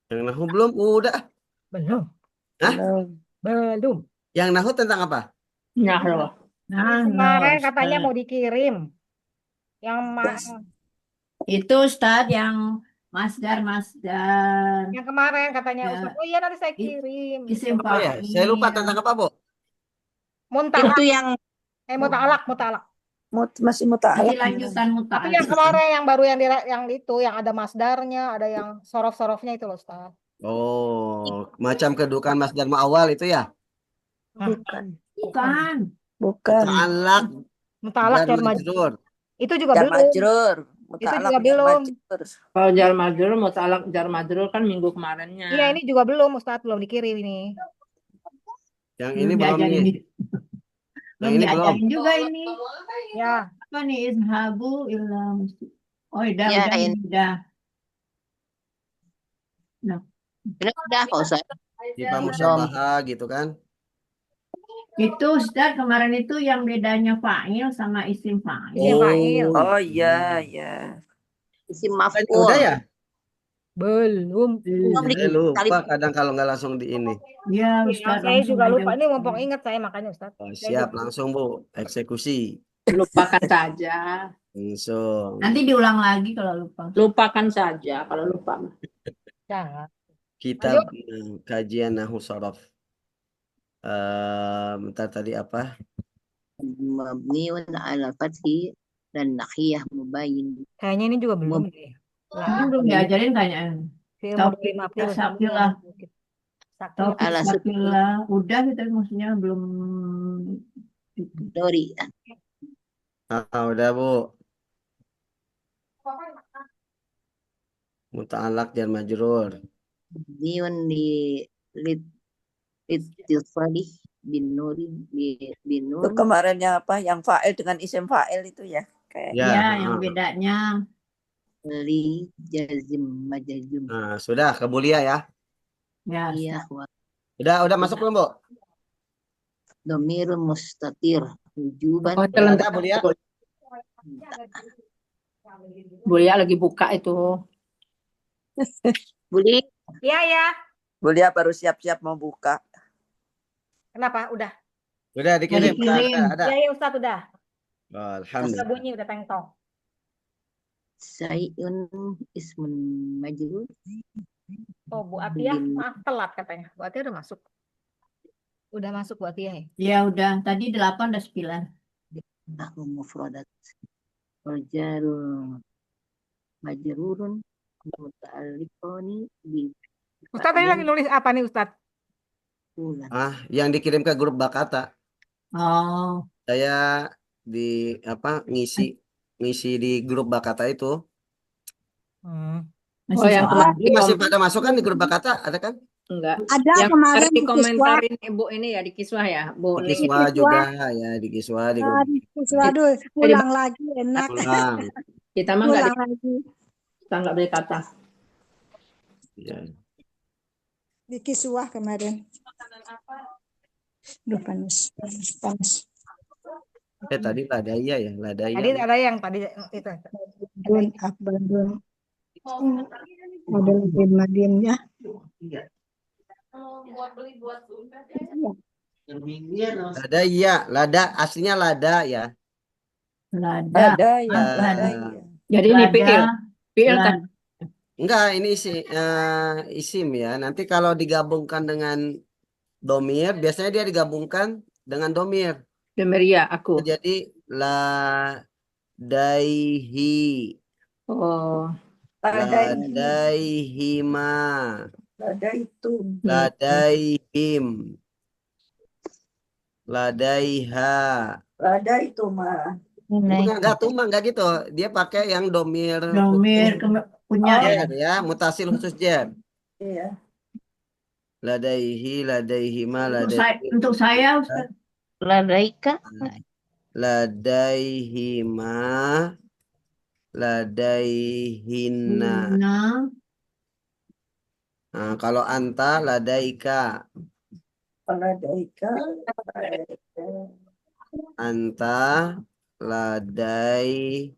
Yang nahu belum? Udah. Belum. Hah? Belum. Yang nahu tentang apa? Nah loh. Nah, Kemarin Ustaz. katanya mau dikirim. Itu Ustadz yang masdar. Yang kemarin katanya Ya. Ustadz. Oh iya nanti saya kirim. Isim Apa ya? Saya lupa fa'il. tentang apa, Bu? Munta'alak. Itu yang Munta'alak. Masih Nanti muta'alaq. lanjutan Tapi yang kemarin yang baru yang itu yang ada masdarnya, ada yang sorof-sorofnya itu loh Ustadz. Oh, macam kedudukan Mas Dharma awal itu ya? Bukan. Bukan. Bukan. Ta'alaq Munta'alak dan jar majrur. itu juga Jar belum. majrur. Itu Muta'alaq juga jar belum. majrur. Kalau jar majrur, mutalak jar majrur kan minggu kemarinnya. Iya ini juga belum Ustadz, belum dikirim ini. Yang ini belum diajarin nih. Yang ini belum. diajarin juga ini. Ya. Apa nih izhabu ila musti. Oh, udah Ya, ini ini. udah. Ini udah Pak Ustaz. Tiba musyabaha gitu kan? Itu Ustaz kemarin itu yang bedanya fa'il sama isim fa'il. Isim fa'il. Oh iya, iya. Isim Udah maf'ul. ya? Belum. Saya lupa kadang kalau nggak langsung di ini. Iya Yang Ustaz. saya langsung juga aja. lupa. Ini mumpung ingat saya makanya Ustadz. Oh, siap, langsung Bu. Eksekusi. Lupakan saja. Langsung. Nanti diulang lagi kalau lupa. Lupakan saja kalau lupa. Jangan. Kitab kajian Nahwu Shorof. Bentar tadi apa? Mabniun ala fathi dan nakhiyah mubayyin. Kayaknya ini juga belum deh. Ini belum diajarin kayaknya. Fi'il Taufik mudhari mabni Sakilah. Taufik Ala Sakilah. Udah kita maksudnya belum. Dori. Udah Bu. Muta'alaq jar majrur. Mabniun li litisali bin nuri bin Itu nur. kemarinnya apa? Yang fa'il dengan isim fa'il itu ya. Kayak Ya. Ya, yang bedanya. Li jazim majazum. Nah, sudah ke Bulia ya. Ya. Iya wa Udah masuk belum, Bu? dhamirun mustatir wujuban. Oh, Udah, Bulia. Bulia lagi buka itu. Boleh. Iya ya. Bulia baru siap-siap mau buka. Kenapa? Udah. Udah dikirim. dikirim. Ada. Iya ya Ustadz udah. Oh, Udah alhamdulillah. bunyi udah tengtong. Sayun ismun majrur. Oh Bu Atiyah maaf telat katanya. Bu Atiyah udah masuk. Udah masuk Bu Atiyah ya. Ya udah. Tadi 8 udah 9. Nahwu mufradat. Wajarul majrurun muta'alliqani bi Ustadz tadi lagi nulis apa nih Ustadz? ulan. Yang dikirim ke grup Bakata. Oh. Saya ngisi di grup Bakata itu. Masih Oh, yang soal. Ini masih pada masuk kan di grup Bakata, ada kan? Enggak. Ada Yang kemarin di kiswah, dikomentarin Ibu ini ya di kiswah ya, Bu. Di Nih. Kiswa juga ya, di Kiswa di grup. di kiswah aduh, ulang lagi enak, Ulang. Kita mah enggak ulang lagi kita enggak boleh kata. Ya. di kiswah kemarin. Duh panas. Tadi ladaya ya, ladaya. Tadi ada yang tadi itu. Dun, abadun. Ada lebih madiannya. Ladaya, lada aslinya lada ya. Lada. Ada ya. Ah. Ada ya. Jadi ini Lada. fiil. Fiil kan Enggak, ini isim ya. Nanti kalau digabungkan dengan domir, biasanya dia digabungkan dengan domir. Demeria aku. Jadi ladaihi, Oh. ladaihima, Ada itu. ladaihim, ladaiha. Ada itu mah. Enggak tuh mah enggak gitu. Dia pakai yang domir Domir punya jer ya, mutasil khusus jer. Iya. ladaihima, Untuk saya Ustaz. Ladaika. ladaihima, ladaihinna. Nah, Nah, kalau anta ladaika, Ladaika. anta ladai,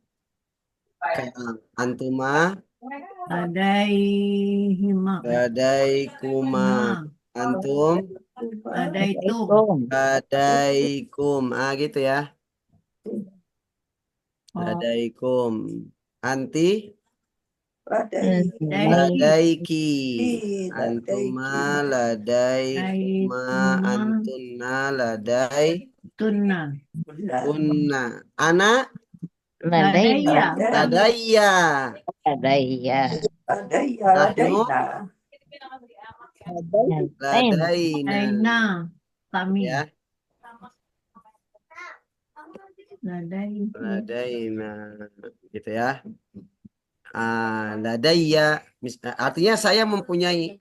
antuma ladaihima. ladaikuma, antum Ladaitum. ladaikum. Gitu ya. Oh, Ladaikum. Anti ladaiki. ladaiki. Antuma ladaikuma, antunna ladaikunna. Tunna. Anak Ladaina. Ladaiya. ladaiya. Ladaina. Nahnu Ladaina. ladaina. Ladaina. Kami. Ya, Ladaiki. ladaina. Gitu ya. Ladaiya. Artinya saya mempunyai.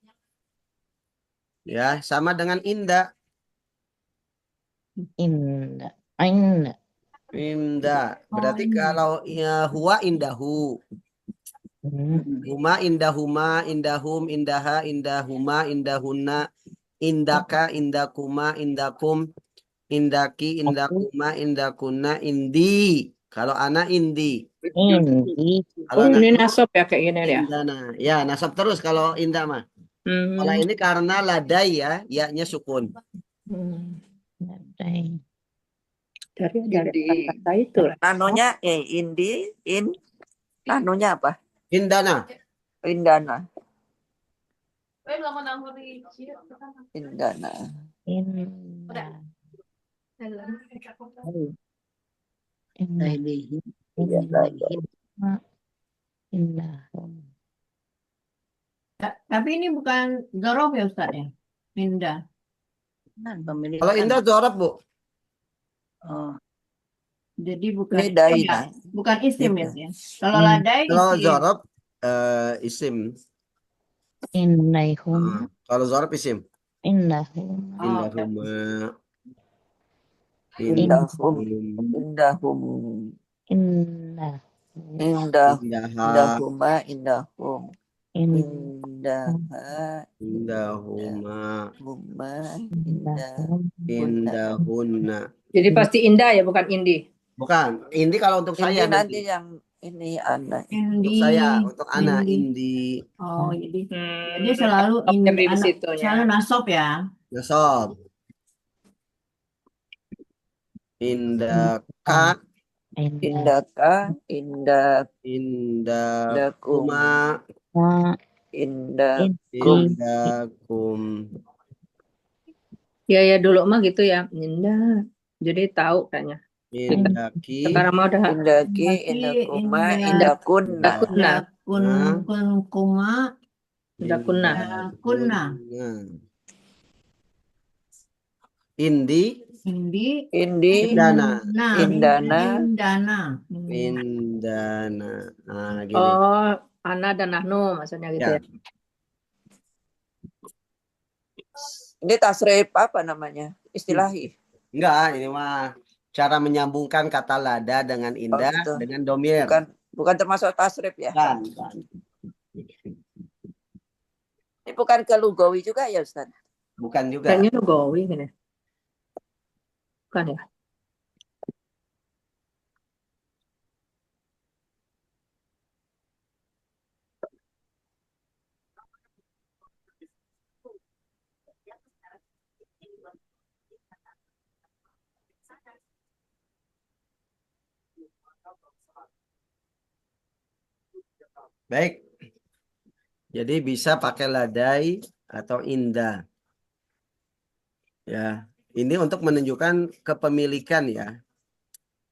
Ya, sama dengan inda. Inda. Inda. Inda. Berarti inda. kalau ya, huwa indahu. Huma indahuma, indahum, indaha, indahuma, indahunna, indaka, indakuma, indakum, indaki, indakuma, indakunna, indi. Kalau anak indi. Indi. Kalau Ini nahnu nasab ya kayak gini ya. indana. Ya, nasab terus kalau indah mah. Kalau ini karena ladai ya, ya-nya sukun. Ladai. Dari kata itu lah. Nanonya indi, nanonya apa? Indana. Indana. Indana. Inda. Ladaihim. Inda. Tapi ini bukan zorof ya Ustaz ya? Indah. Pemilikan. Kalau indah zorof, Bu. Oh, Jadi bukan Ini daina. bukan isim ya. Kalau Hmm. ladai Kalau isim. zorof isim. Indaihuma. Kalau zorof isim. Indahuma. Indahuma. Indahum. Indahum. Indah. Indah. Indah. Indaha. Indahuma. Indahum. Indah. Indaha. Indahuma. Huma. Indahum. Indahunna. Jadi pasti indah ya, bukan indi. Bukan. Indi kalau untuk Ini saya nanti yang ini anak. Untuk Indi. saya, untuk anak Indi. indi. Oh, jadi selalu Oke, indi di situnya. selalu nasab ya. Nasab. Indaka. Indaka. Indakuma. Indakum. Ya dulu mah gitu ya. Indah. Jadi tahu kayaknya. Indaki. Sekarang mah udah Indaki. Indakuma. Indakunna. Kuma. Indakunna. Kunna. Indi. Indi. Indana. Indana. Indana. Gini. Oh, ana dan nahnu maksudnya gitu ya. Ini tasrif apa namanya? Istilahi. Enggak, ini mah cara menyambungkan kata lada dengan indah gitu. dengan domir. Bukan termasuk tasrif ya? Bukan. Ini bukan ke lugawi juga ya Ustaz? Bukan juga. Kayaknya lugawi gini. Bukan ya? Baik. Jadi bisa pakai ladai atau indah. Ya, ini untuk menunjukkan kepemilikan ya.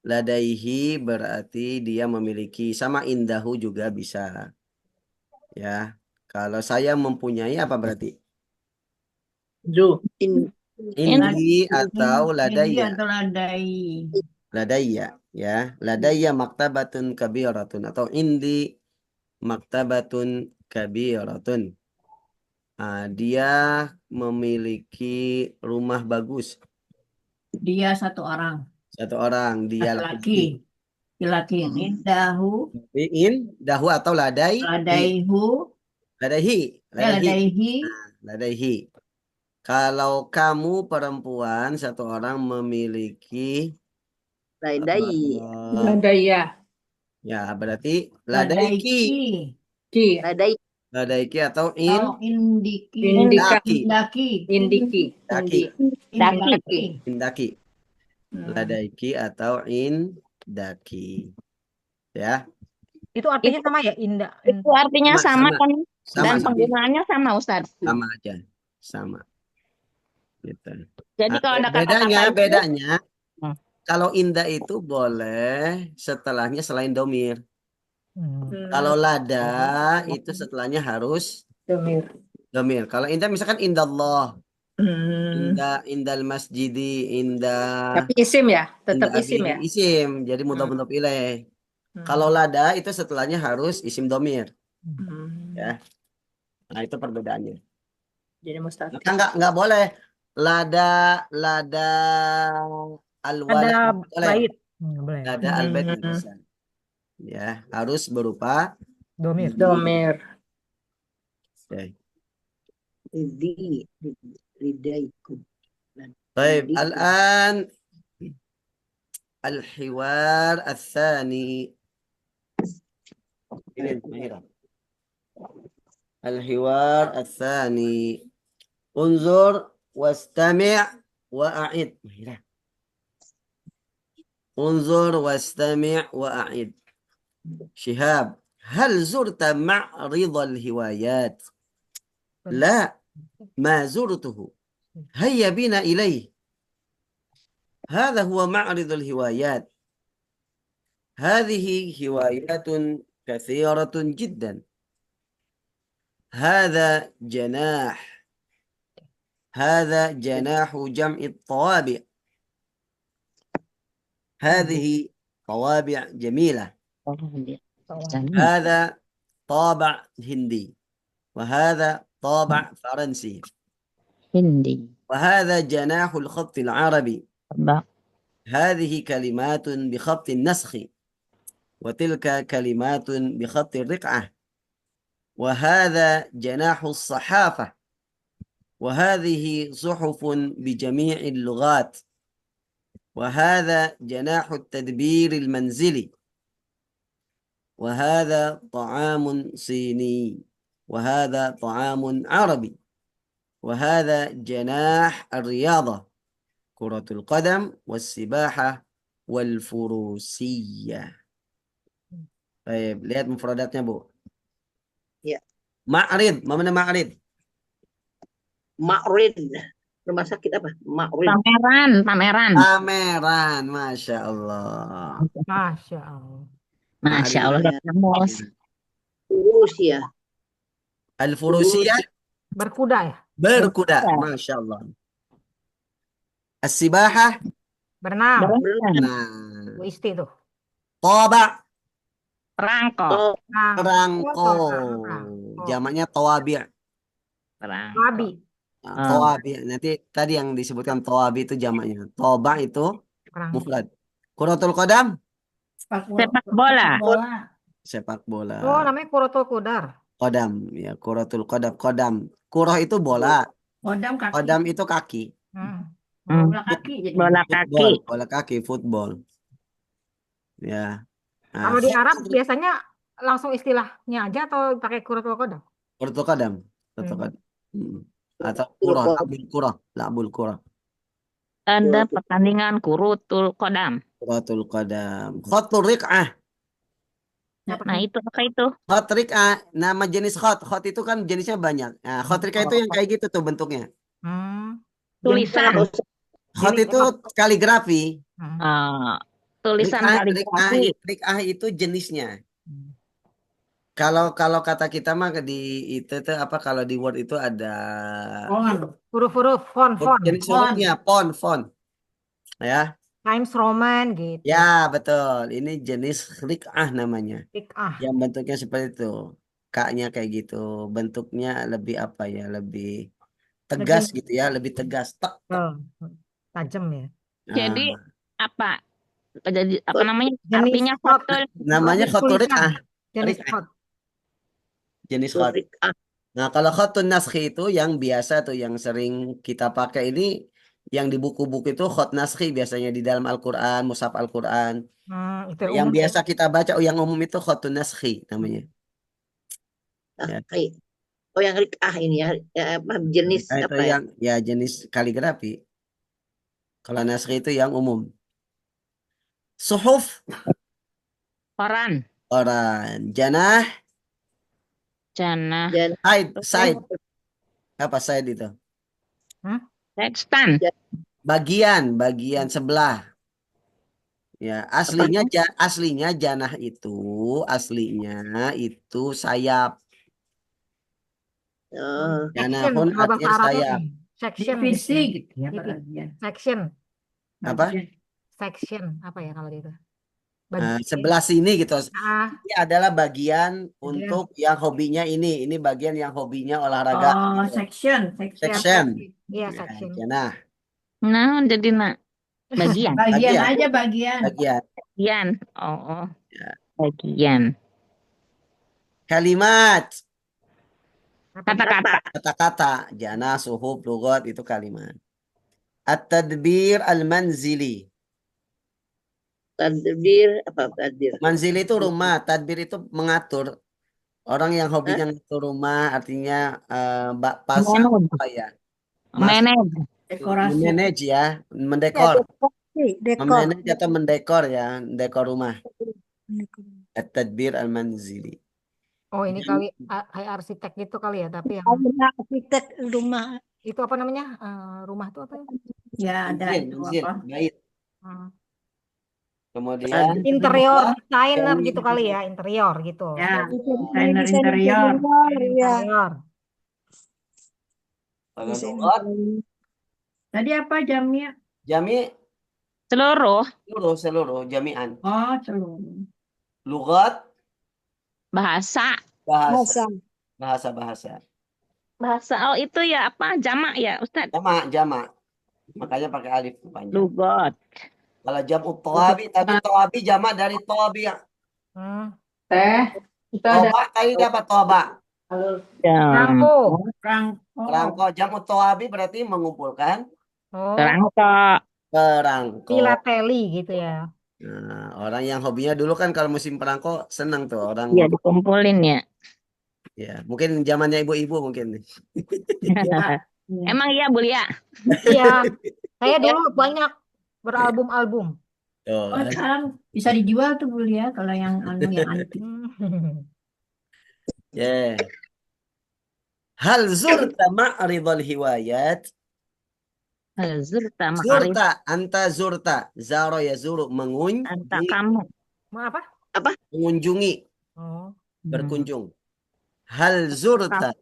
Ladaihi berarti dia memiliki, sama indahu juga bisa. Ya. Kalau saya mempunyai apa berarti? Indi atau ladaiya. Ladaiya ya. Ladaiya maktabatun kabiratun atau indi maktabatun kabiratun. Dia memiliki rumah bagus. Dia satu orang. Satu orang, dia laki. Laki-laki. Indahu. Dahu atau ladai. Ladaihu. Ladaihi. Ya, ladaihi. Ladaihi. Kalau kamu perempuan, satu orang memiliki Ladai. Ladaya. ya berarti ladaiki. Ki. Ladai. Ladaiki atau Indiki. indaki. Indiki. Daki. Indaki. Ladaiki atau indaki. Ya. Itu artinya sama ya, Indah. Itu artinya sama kan? Dan Sama. penggunaannya sama, Ustadz. Sama aja. Sama. Gitu. Jadi kalau ada kata-kata bedanya kalau indah itu boleh setelahnya selain domir. Kalau lada itu setelahnya harus domir. Kalau indah misalkan indallah, indal masjidi, indah. Tapi isim ya, tetap indah isim ya. Isim, jadi mudhaf ilaih. Kalau lada itu setelahnya harus isim domir. Ya. Nah itu perbedaannya. Jadi mustafil. Enggak boleh lada al-walad. Ada Boleh. bait. Boleh. Lada al-bait nggak bisa. Ya, harus berupa Domir. Oke. Lidaikum. طيب الآن الحوار الثاني الحوار الثاني انظر واستمع وأعد انظر واستمع وأعد شهاب هل زرت معرض الهوايات؟ لا ما زرته هيا بنا إليه هذا هو معرض الهوايات هذه هوايات كثيرة جدا هذا جناح جمع الطوابع هذه طوابع جميلة هذا طابع هندي وهذا طابع فرنسي هندي وهذا جناح الخط العربي هذه كلمات بخط النسخ وتلك كلمات بخط الرقعة وهذا جناح الصحافة وهذه صحف بجميع اللغات وهذا جناح التدبير المنزلي وهذا طعام صيني وهذا طعام عربي وهذا جناح الرياضة كرة القدم والسباحة والفروسية. Baik, lihat mufradatnya, Bu. Ya. Ma'rid, mana ma'rid? Ma'rid. Rumah sakit apa? Ma'rid. Pameran. Masya Allah. Masya Allah. Masya Allah. Rusia. Al-Furusiyah. Berkuda ya? Berkuda. Masya Allah. As-Sibahah. Berenang. Nah. Isti tuh. Toba. Perangko. Perangko. Jamaknya tawabi'. Babi. Tawabi'. Nanti tadi yang disebutkan tawabi itu jamaknya. Toba itu mufrad. Kuratul qadam. Sepak bola. Oh, namanya kuratul qadar. Qadam, ya, kuratul qadam. Kurah itu bola. Qadam itu kaki. Bola kaki jadi. Bola kaki, football. Ya. Nah, Kalau di Arab biasanya langsung istilahnya aja atau pakai kuratul qadam? kuratul qadam. Atau labul kurah. Ada pertandingan kuratul qadam. Kuratul qadam. Khatul riq'ah. Nah, itu apa itu? Khat riq'ah, nama jenis khat. Khat itu kan jenisnya banyak. Nah, khat riq'ah itu yang kayak gitu tuh bentuknya. Tulisan. Khat itu kaligrafi. Tulisan kaligrafi. Riq'ah itu jenisnya. Kalau kata kita mah di itu tuh apa, kalau di Word itu ada huruf-huruf, font. Jenis hurufnya font. Ya. Times Roman gitu. Ya, betul. Ini jenis riq'ah namanya. Riq'ah. Yang bentuknya seperti itu. K-nya kayak gitu. Bentuknya lebih apa ya? Lebih tegas Lebih gitu ya, lebih tegas. Tek, tek. tajam ya. Jadi Nah, apa? Jadi apa namanya? Jenis Artinya hot. kotor. namanya Jenis khoturik tulisan. ah. Jenis Rik ah, hot. jenis khot. Turik ah. Nah, kalau khotun naskhi itu yang biasa tuh yang sering kita pakai ini yang di buku-buku itu khot naskhi biasanya di dalam Al-Qur'an, mushaf Al-Qur'an. Itu yang Yang umum ya. biasa kita baca yang umum itu khotun naskhi namanya. Ya. Oh, yang rik ah ini ya, apa jenis Nah, itu apa ya? yang ya jenis kaligrafi. Kalau naskhi itu yang umum. Suhuf Koran. orang janah Janah. Dan side apa side itu? Tekstan. Bagian sebelah. Ya, aslinya janah itu sayap. oh, Section, Janahun kalau bahasa artinya Arabnya sayap. section Divisi gitu. gitu ya, bagian. Section, Apa? section apa ya kalau itu? Bagian. Sebelah sini gitu. Ah, Ini adalah bagian untuk yang hobinya ini. Ini bagian yang hobinya olahraga. Oh, Gitu. section. Section. iya Ya, section. janah. Nah, jadi nak bagian. Bagian Bagian. aja bagian. Bagian. Bagian. Oh, Ya. bagian. Kalimat. Kata-kata. Kata-kata. Janah, suhuf, lugat itu kalimat. At-tadbir al-manzili. tadbir apa tadbir? Manzili itu rumah. Tadbir itu mengatur. Orang yang hobinya ngatur rumah artinya pasang apa ya? Manage. Dekorasi. Manage ya, Ya, mendekor. dekor. Memanage atau mendekor ya, dekor rumah. At-tadbir al-manzili. Oh ini kali kayak arsitek gitu kali ya, tapi yang Arsitek rumah. itu apa namanya? Rumah itu apa ya? Ya ada itu Manzil, apa? bait. Hmm. Kemudian Interior designer Yang- gitu kali ya, interior gitu. Ya, Desainer desainer interior. ya. Interior. kalau Desainer lugat, interior. Tadi apa jamnya? jami Seluruh seluruh jami'an. Oh, seluruh. Lugat bahasa. bahasa. Bahasa. Bahasa. Oh itu ya apa? Jamak ya, Ustaz? Jamak. Makanya pakai alif panjang. Lugot. Kalau jamu tawabi, tadi tawabi jamak dari tawabi. Teh, itu ada Toba tadi dapat toba. Rangko. Perangko jamu tawabi berarti mengumpulkan Oh, Perangko. perangko. filateli gitu ya. Nah, orang yang hobinya dulu kan kalau musim perangko senang tuh orang. Ya dikumpulin ya. Ya, mungkin zamannya ibu-ibu mungkin. Emang iya Bu Lia? Iya. Saya dulu banyak beralbum-album. Oh, Oh, sekarang bisa dijual tuh Bu Lia kalau yang yang antik. ya. Hal zurta ma'ridul hiwayat. Zurta ma'arif. Anta zurta. Zaro ya zuru Anta kamu. Mau apa? mengunjungi, Oh. berkunjung. Hal zurta.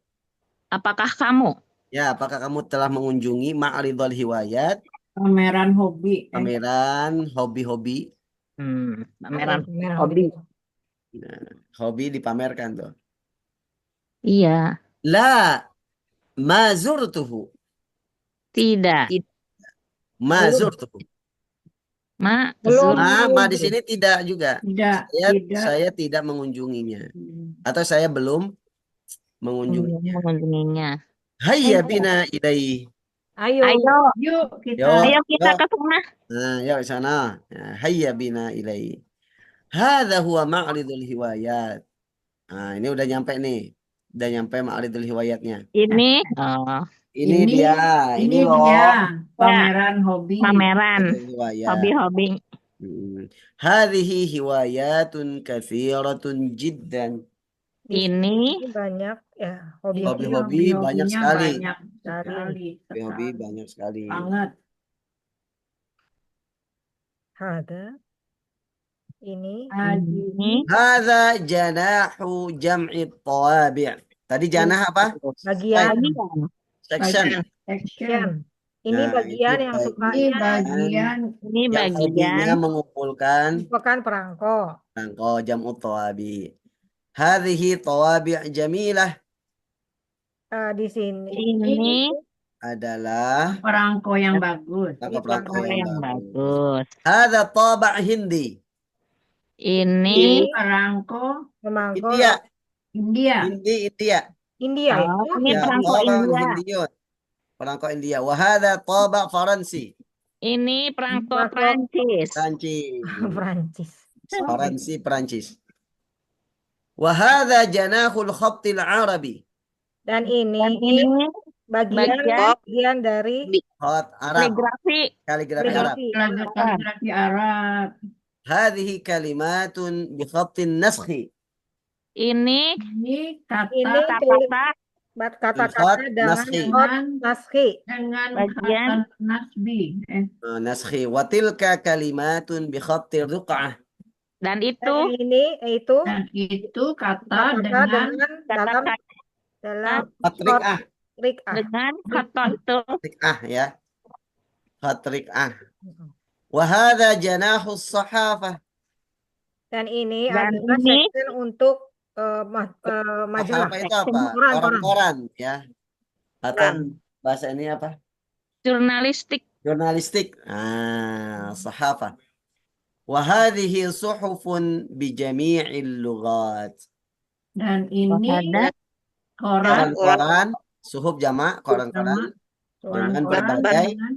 Apakah kamu? Ya, apakah kamu telah mengunjungi ma'ridul hiwayat? Pameran hobi. Pameran hobi-hobi. Pameran Pameran hobi. Nah, hobi dipamerkan tuh. Iya. La ma zurtuhu. Tidak. Ma zurtuhu. Belum. Ma di sini tidak juga. Tidak. Saya tidak mengunjunginya. Atau saya belum mengunjunginya. Mengunjunginya. Hayya bina ilaihi. Ayo. Yuk kita. Ayo kita ke sana. Nah, yuk ke sana. Hayya bina ilaihi. Hadza huwa ma'ridul hiwayat. Nah, ini udah nyampe nih. Udah nyampe ma'ridul hiwayatnya. Ini Ini dia. Ini loh. dia. Pameran hobi. pameran Hiwayat. hobi-hobi. Hadhihi hiwayatun katsiratun jiddan. Ini banyak ya Hobi-hobi banyak sekali. Banyak sekali. Hobi banyak sekali. Banget. Ada. Ini. Hadza janahu jam'i tawabi'. Tadi janah apa? Bagian. Section. Action. Ini Nah, bagian itu yang suka Ini bagian. Ini yang hobinya bagian mengumpulkan bukan perangko. perangko jam'u tawabi. Hadhihi tawabi' jamilah Di sini Ini adalah Perangko yang bagus. tangkap perangko perangko yang yang bagus. bagus. Hadha taba' hindi. Ini Perangko Pemangko India. India. India. India oh, itu ini Ya, perangko taba' India. hindiyun. Perangko India. Wa hadha taba' Faransi. Ini perangko Perangko Prancis. Perancis. Prancis. Faransi Perancis. Wa hadha janahul khattil arabi. Dan Dan ini ini bagian bagian dari Khat Arab. kaligrafi. Kaligrafi Arab. kaligrafi. Kaligrafi Arab. Hadhihi kalimatun bi khattin naskhi. Ini Ini Ini kata-kata kata-kata dengan naskhi. hot naskhi. dengan bagian kata nasbi. Naskhi. Wa tilka kalimatun bi khatti ruq'ah. dan Dan itu itu Dan itu kata kata dengan dalam kata-kata Khat riq'ah. rik'ah. dengan kata itu. Riq'ah ya. Khat riq'ah. Wa hadha janahu sahafah. Dan ini Dan adalah ini section untuk majalah. Sahafah itu apa? Koran. Koran-koran ya. Atau bahasa ini apa? jurnalistik. Jurnalistik. Sahafah. Wa hadhihi suhufun bi jami'il lughat. dan ini Ada koran Koran-koran, suhuf jamak, koran-koran dengan koran-koran berbagai dengan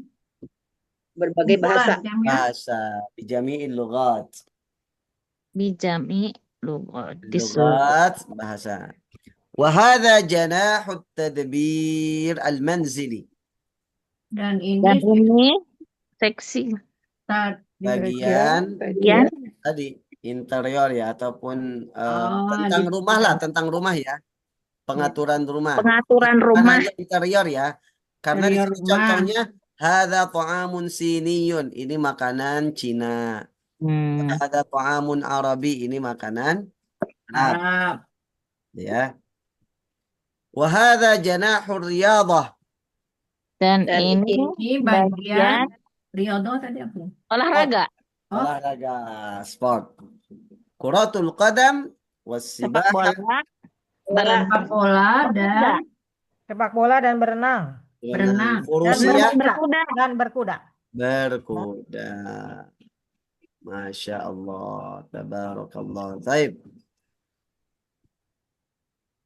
Berbagai bahasa. kumpulan, ya. bahasa bi jami'il lughat. bijami lugat Lughat bahasa. Wa hadha janahu tadbir al-manzili. Dan dan ini ini seksi Bagian bagian tadi interior ya ataupun di tentang rumah ya. Pengaturan rumah. pengaturan Bukan rumah. hanya interior ya. Karena di interior sini rumah. contohnya hadza ta'amun siniyun, ini makanan Cina. Hadza ta'amun Arabi, ini makanan Arab Arab. ya. Wa hadza janahur riyadah. Dan Dan ini Ini bagian bagian Riyadhah tadi apa? olahraga. Olahraga sport. Kuratul qadam Sepak wasibahah bola, Sepak bola dan Sepak bola dan berenang. berenang. Furusiyah berkuda. Dan berkuda. berkuda. Masya Allah, tabarakallah. Taib.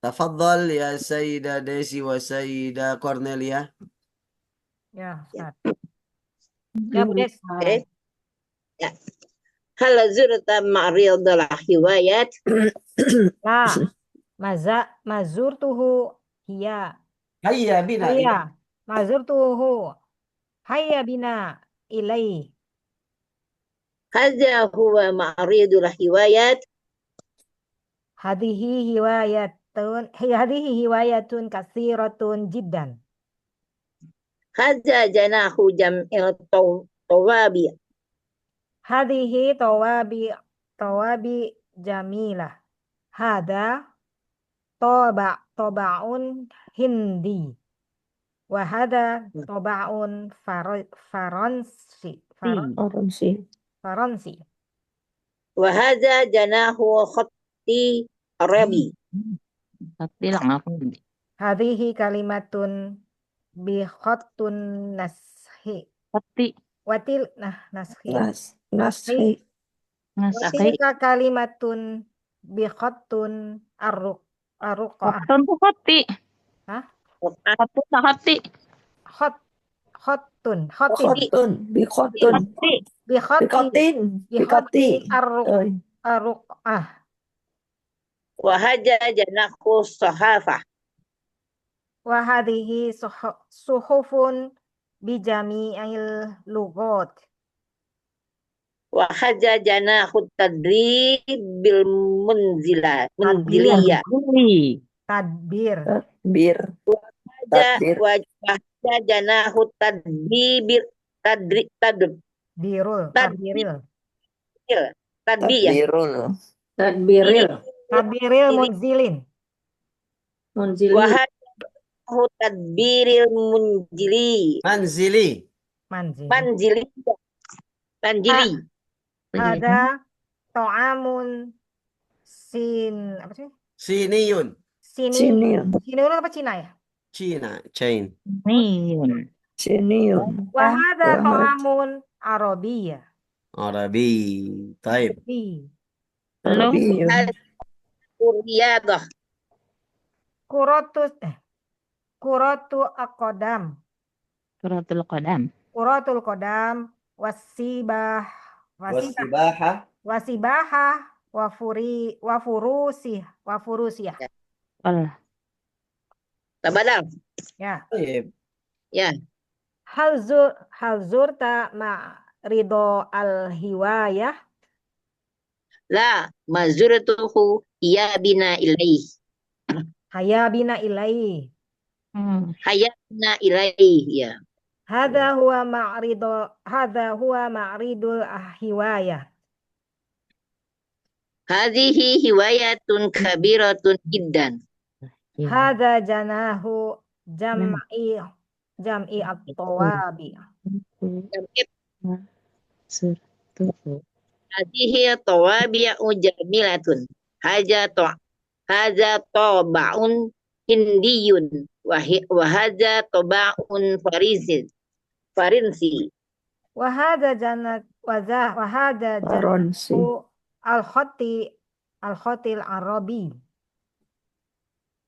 Tafadhal ya Sayyidah Desi wa Sayyidah Cornelia. Ya, Ustaz. Ya, Bu Des. Okay. Ya. Hal zurta ma'riyadul hiwayat. Nah, mazurtuhu hiya. Hayya bina. Hiya. Mazurtuhu. Hayya bina ilaih. Hadza huwa ma'riyadul hiwayat. Hadihi hiwayatun katsiratun jiddan. Hadza janahu jam'il tawabi. Hadihi tawabi jamilah. Hada tobaun hindi. Wahada tobaun Faransi. Wa hadza janahu khatti Arabi. Bilang apa? Hadihi kalimatun bi khattun nashi. Peti. Watil nashi. Naskhi. Watilka kalimatun bi khattun arruqah. Tentu peti. Hah? Hati. Khottun. Bikotun. Bi khattin Bikoti. arruqah. Wa hadza janahu sahafah. Wa hadhihi suhufun bi jami'il lughat. Wa hadza janahu tadrib bil munziliyah. Tadbir. Bir. Wa hadza janahu tadbir Birul. Tadbir. Tadbirul. Tadbiril munzilin. Wa hadza tadbiril munjili. Manzili. Manjili. Ada to'amun apa sih? Siniyun. Siniun. Siniun. Siniun apa Cina ya? Cina. Chain. Niyun. Siniun. Wahada Wahad. ta'amun Arabiyya. Arabi. Taib. Di. Belum. Arabiyun. Riyadah. Kuratu akodam. Suratul Qadam. Kuratul kodam. Wasibah. Wasibaha. Wasibaha. Wafurusiyah. Wal. Tabadal. Ya. Taib. Ya. Hal zurta ridho al-hiwayah. La mazuratuhu ya bina ilaih. Hayabina ilaihi. Hayatna ilaih. Ya. Hadha huwa ma'ridul hiwayah. Hadhihi hiwayatun kabiratun jiddan. Hadha janahu jam'i at-tawabi. Hadhihi tawabi'u jamilatun. Haza taba'un hindiyun. Wahaza taba'un farinsi. Wahada janahu Faransi. al-khatil arabi.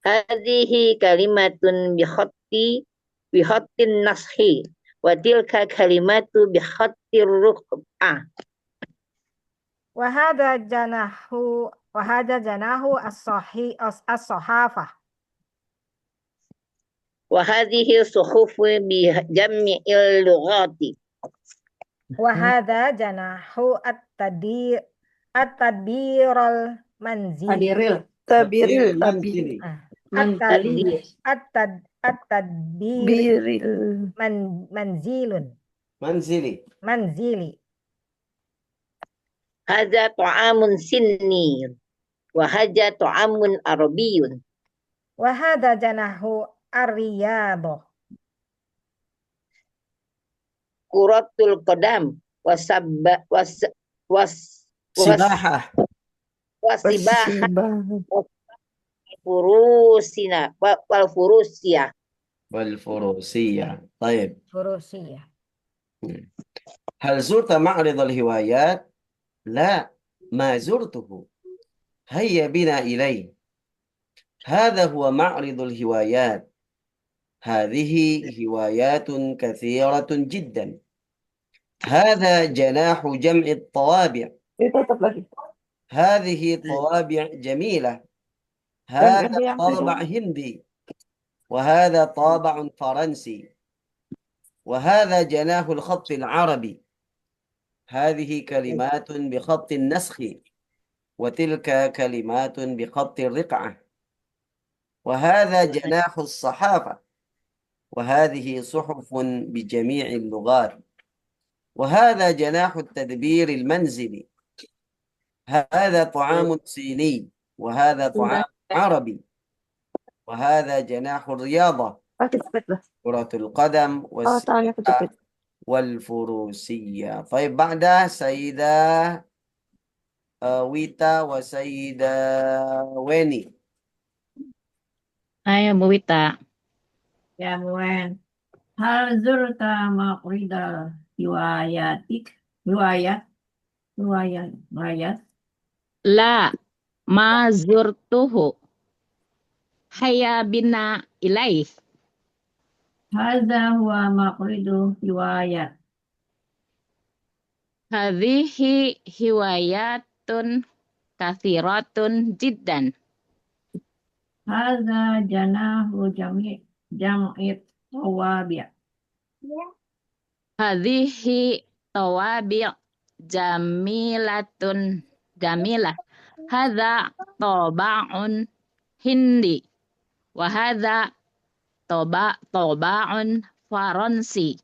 Hadhihi kalimatun bikhottin nashi. Wa tilka kalimatu bikhottir ruq'ah. Wahada janahu as-sahafah. Wa hadhihi suhufu bi jami'il lughati. Wahada janahu at-tadbir al-manzili. Hadiril. Tabiril. Manzili. Mantali. At-tadbir Biril. manzilun. Manzili. Hadza ta'amun sinni. Wa hadza ta'amun arabiyyun. Wahada janahu ar-riyadhah. Kuratul qadam Sibaha. wasibaha Wasibah. furusina wal furusiyah. والفروسية. طيب. Furusiyah. هل زرت معرض الهوايات؟ لا، ما زرته. هيا بنا إليه. هذا هو معرض الهوايات. هذه هوايات كثيرة جدا. هذا جناح جمع الطوابع. هذه طوابع جميلة. هذا طابع هندي، وهذا طابع فرنسي، وهذا جناح الخط العربي. هذه كلمات بخط النسخ، وتلك كلمات بخط الرقعة، وهذا جناح الصحافة، وهذه صحف بجميع اللغات، وهذا جناح التدبير المنزلي. هذا طعام صيني، وهذا طعام عربي، وهذا جناح الرياضة، كرة القدم والسباحة والفروسية. طيب بعدها سيدة ويتا وسيدة ويني. Ayo Bu Wita. Ya, Muen. Hal zurta maqridal riwayat. La ma zurtuhu. Hayya bina ilaih. Hadza huwa maqridu riwayat. Hadhihi hiwayatun kathiratun jiddan. Hadza janahu jam'it tawabi'. Hadhihi tawabi' jamilah. Hadza taba'un hindi. Wa hadza taba'un faransi.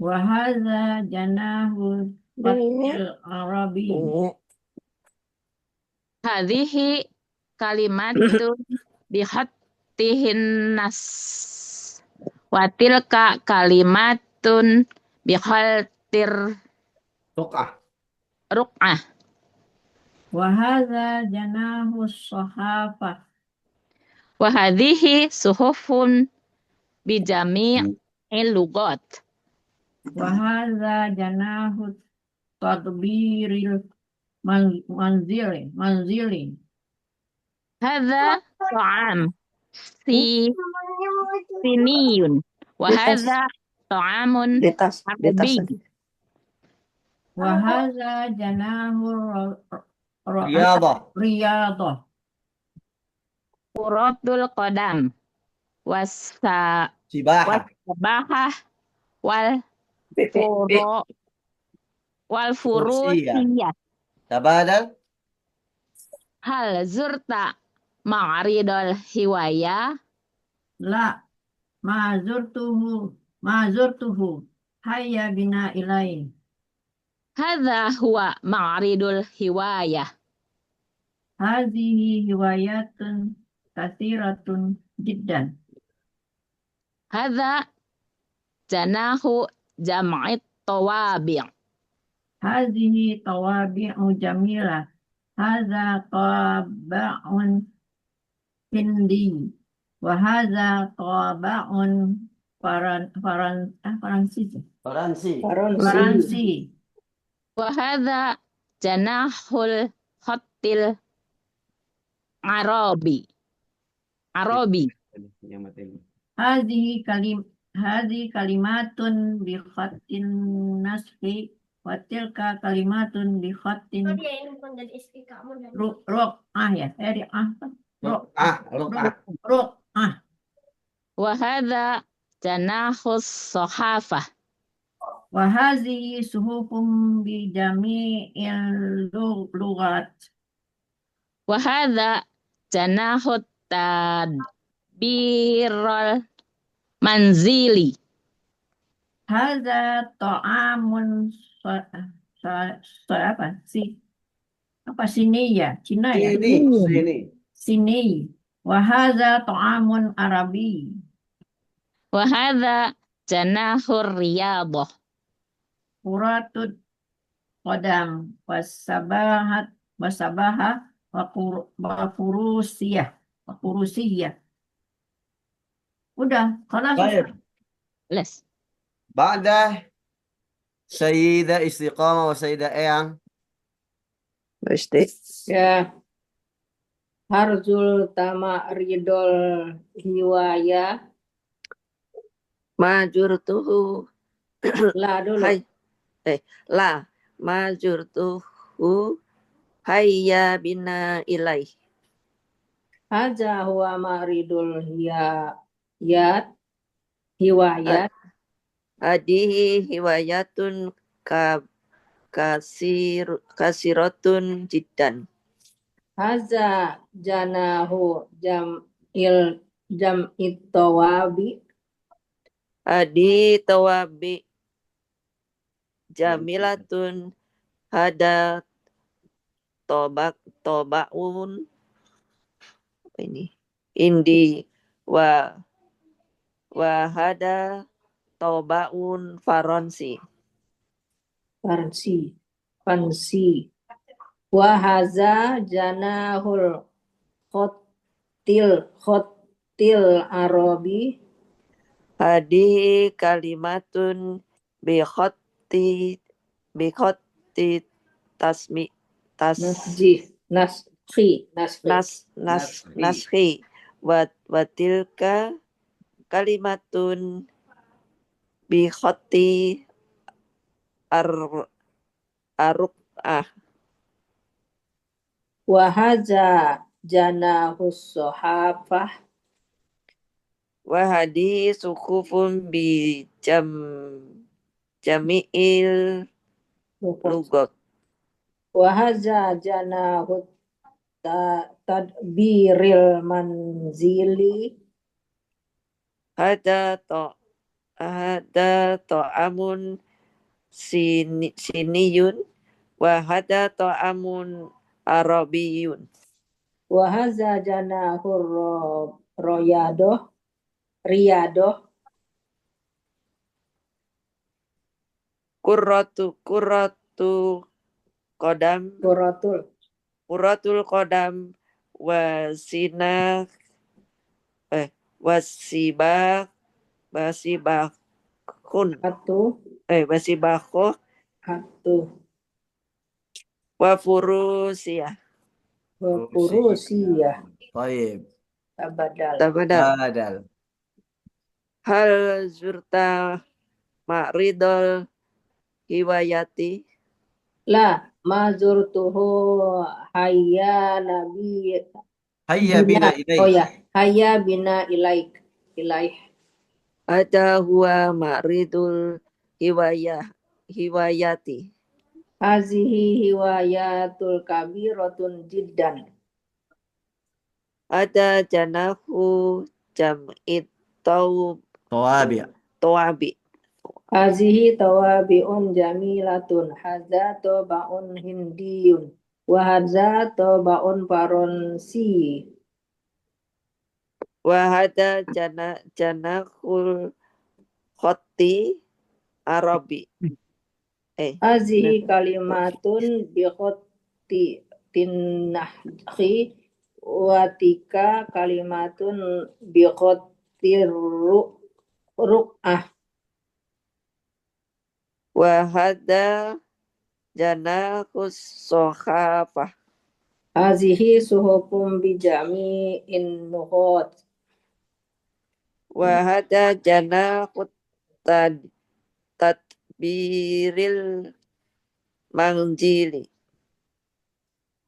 Wa hadza janahu fatil arabi. Hadhihi kalimatun bihattihin nas. Wa tilka kalimatun bikhaltir رقعة. ruq'ah. Wahada janahus sohafah. Wahadhihi suhufun bijami'il lugat. Wahada janahus tadbiril manzili. Hadza ta'am siniyun. Wa Di tas, hadza ta'amun di tas arabi. tadi. Wahada janahur Riyadah. riyadah. Kuratul qadam. Wasa Sibahah. wasabahah wal B. furu wal Fursiyah. furusiyah. Tabadal. Hal zurta ma'ridul hiwaya. La mazurtuhu hayya bina ilaih. Hadza huwa ma'ridul hiwayah. Hazihi hiwayatun kathiratun jiddan. Hadza janahu jam'it tawabi'. Hazihi tawabi'u jamilah. Hadza taba'un hindi. Wahadza taba'un Faransis. Faransi. Faransi. Wa hadza janahul khattil arabi. Arabi. Hadhi kalimatun bi khatin nasfi wa tilka kalimatun bi khatin ruq'ah ya. Ruq'ah. Wa hadza janahus sahafah. Wa hadhihi suhufun bi jami'il lughat. Wa hadza janahut tadbirul manzili. Hadza ta'amun sini ya, Cina ya. Sini. Wa hadza ta'amun Arabi. Wa hadza janahur riyadah. Kuratud qadam wasabaha wa furusiyah. Udah, kelas. Baik. Les. Ba'dah Sayyidah Istiqamah wa Sayyidah Eyang. Pasti. Ya. Harzul ridol hiwaya. Majurtuhu. La dulu. Hai. La. Majurtuhu. Hayya bina ilaih. Haza huwa ma'ridul hiwayat. Hadihi hiwayatun kasiratun jiddan. Haza janahu jam'it tawabi. Hadi tawabi jamilatun hada tobaun ini indi wa hada tobaun faransi. Wa haza janahul khotil arabi. Hadi kalimatun bi khotti naskhi wa tilka kalimatun bi khotti arruqah. Wa haza janahus sohafah. Wa hadi sukufun bi jami'il lugat. Wa haza janahut tadbiril manzili. Hada ta'amun siniyun wa hada ta'amun arabiyun. Wa haza janahur riyadoh. Kurratu qadam. Kuratul Kuratul Qadam wasina wasibak wasibakun wasibako Hatu wafurusia Wafurusia Baik. Tabadal. Badal. Hal zurta ma'ridol hiwayati La mazurtuhu hayya nabi Hayya bina ilaih. Oh ya, hayya bina ilaih. ada huwa ma'ridul hiwayati Hazihi hiwayatul kabiratun jiddan. ada janahu jam'it Tawabi. tawabi Hazihi tawabi'un jamilatun. Hadza tabaun hindiyun. Wa hadza tabaun faronsi. wahada janahul khoti arabi Hazihi kalimatun bikhoti tinnahi watika kalimatun bikhoti ru'ah. wahada janahus sohafah Hazihi suhufum bijami nuhot. wahada janahut tadbiril manjili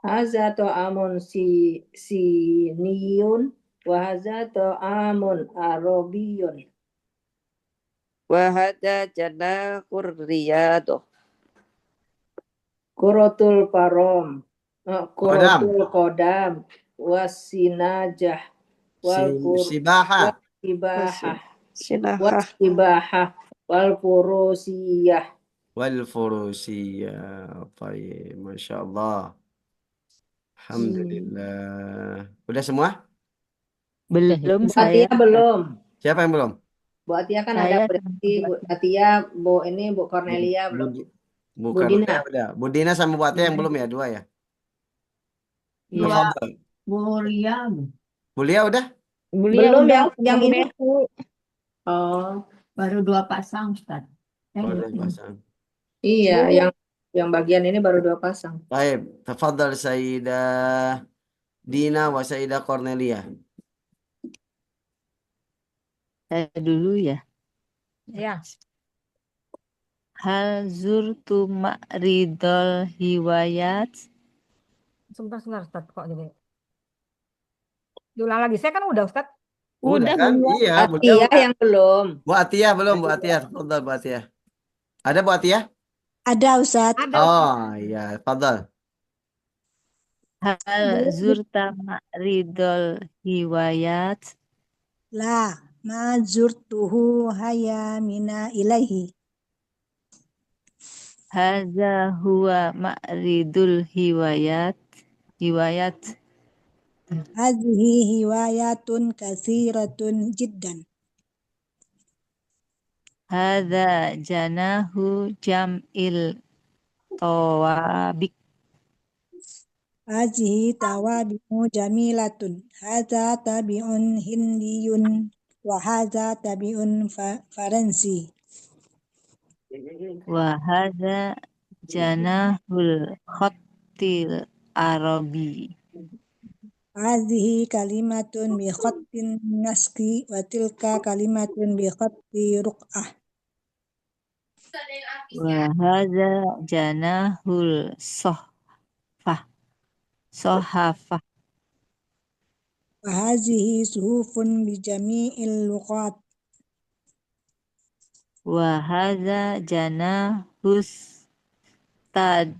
Haza ta'amun siniyun wa haza ta'amun arabiyun. wahada janahur riyadoh Kuratul parom, Kodam. kuratul kodam, wasinajah, Sibaha. wasibahah, sinahah wal furusiyah. Wal furusiyah. Baik. Masya Allah. Alhamdulillah. Udah semua? Belum Bu saya. Atia belum. Siapa yang belum? Bu Atia kan Saya ada berarti Bu Atia, Bu Cornelia belum. Bu Bukan. Dina. Udah. Bu Dina sama Bu Atia yang belum ya? Dua ya? Iya. Tafadhal. Burian. Bu Lia udah? Beliau Belum udah yang udah ini. Bu. Oh, Baru 2 pasang, Ustaz. Oh, udah pasang. iya, yang bagian ini baru 2 pasang. Baik. Tafadhal Sayyidah Dina wa Sayyidah Cornelia. Saya dulu ya. Ya. Hal zurtu ma'ridol hiwayat. Sebentar, Ustaz. Kok jadi? Diulang lagi. Saya kan udah, Ustaz. Udah kan? Iya, Bu Atia Lia. yang belum. Bu Atia belum, Bu Atia. Tafadhal Bu Atia. Ada Bu Atia? Ada Ustaz. Ada. Oh, iya. Tafadhal. Hal zurta ma'ridol hiwayat. La ma zurtuhu haya mina ilaihi. Hadza huwa ma'ridul hiwayat. Hadhihi hiwayatun katsiratun jiddan. Hadza janahu jam'il tawabik. Hadhihi tawabi'u jamilatun. Hadza tabi'un hindiyun wa hadza tabi'un faransi. Wa hadza janahul khattil arabi. Hadhihi kalimatun bi khattin naski wa tilka kalimatun bi khatti ruq'ah. Wa hadza janahul sohafah. Wa hadhihi suhufun bi jami'il lughat. Wa hadza janahus tad.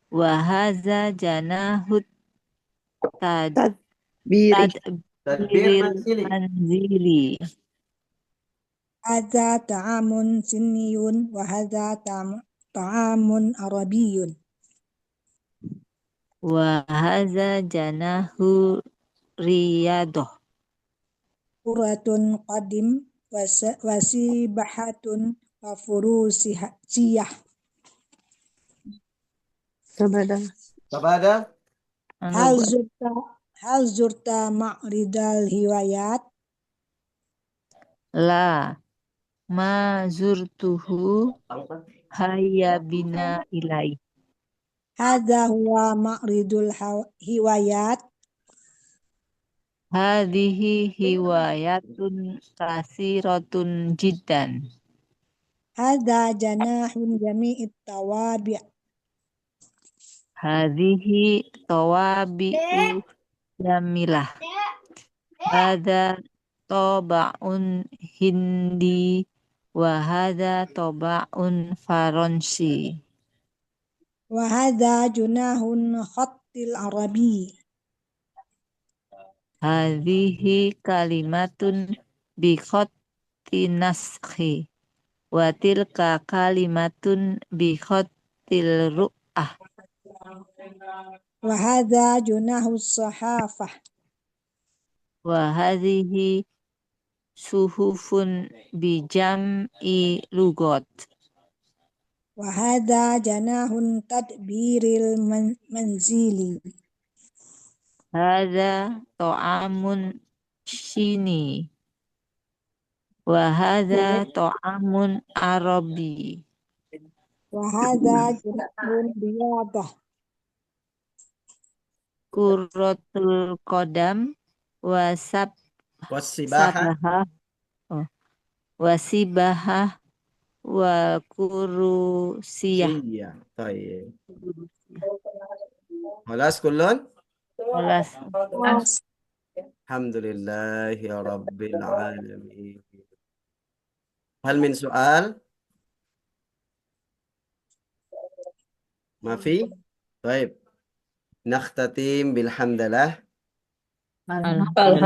Wa hadza janahut tadbiri tadbiril manzili. Hadza ta'amun siniyun wa hadza ta'amun arabiyyun. Wa hadza janahu riyadoh. Quratun qadim wasibahatun wa furusiyah. Tabadal. Tabadal. Halo, Bu Atia. hal zurta ma'ridal hiwayat? La ma zurtuhu hayya bina ilai. Hadza huwa ma'ridul hiwayat. Hadhihi hiwayatun kasiratun jiddan. Hadza janahun jami'it tawabi'. Hadhihi tawabi'u jamilah. Hadza taba'un hindi wa hadza taba'un faransi. Wa hadza junahun khattil arabi. Hadhihi kalimatun bi khatti naskhi wa tilka kalimatun bi khattil ru'ah. Wa hadza junahus sahafah. Wa hadhihi suhufun bi jam'i lugot. Wa hadza janahun tadbiril manzili. Hadza ta'amun Shini. Wa hadza ta'amun Arabi. Wa hadza junahun riyadah. Kuratul qadam wasab Wasibahah. sabaha wasibahah wa kurusiyah. Iya. Baik. Khalas kullun? Alas. Alhamdulillahi rabbil alamin. Hal min soal? Mafi? Baik. Nakhtatim bilhamdalah. Alhamdulillah.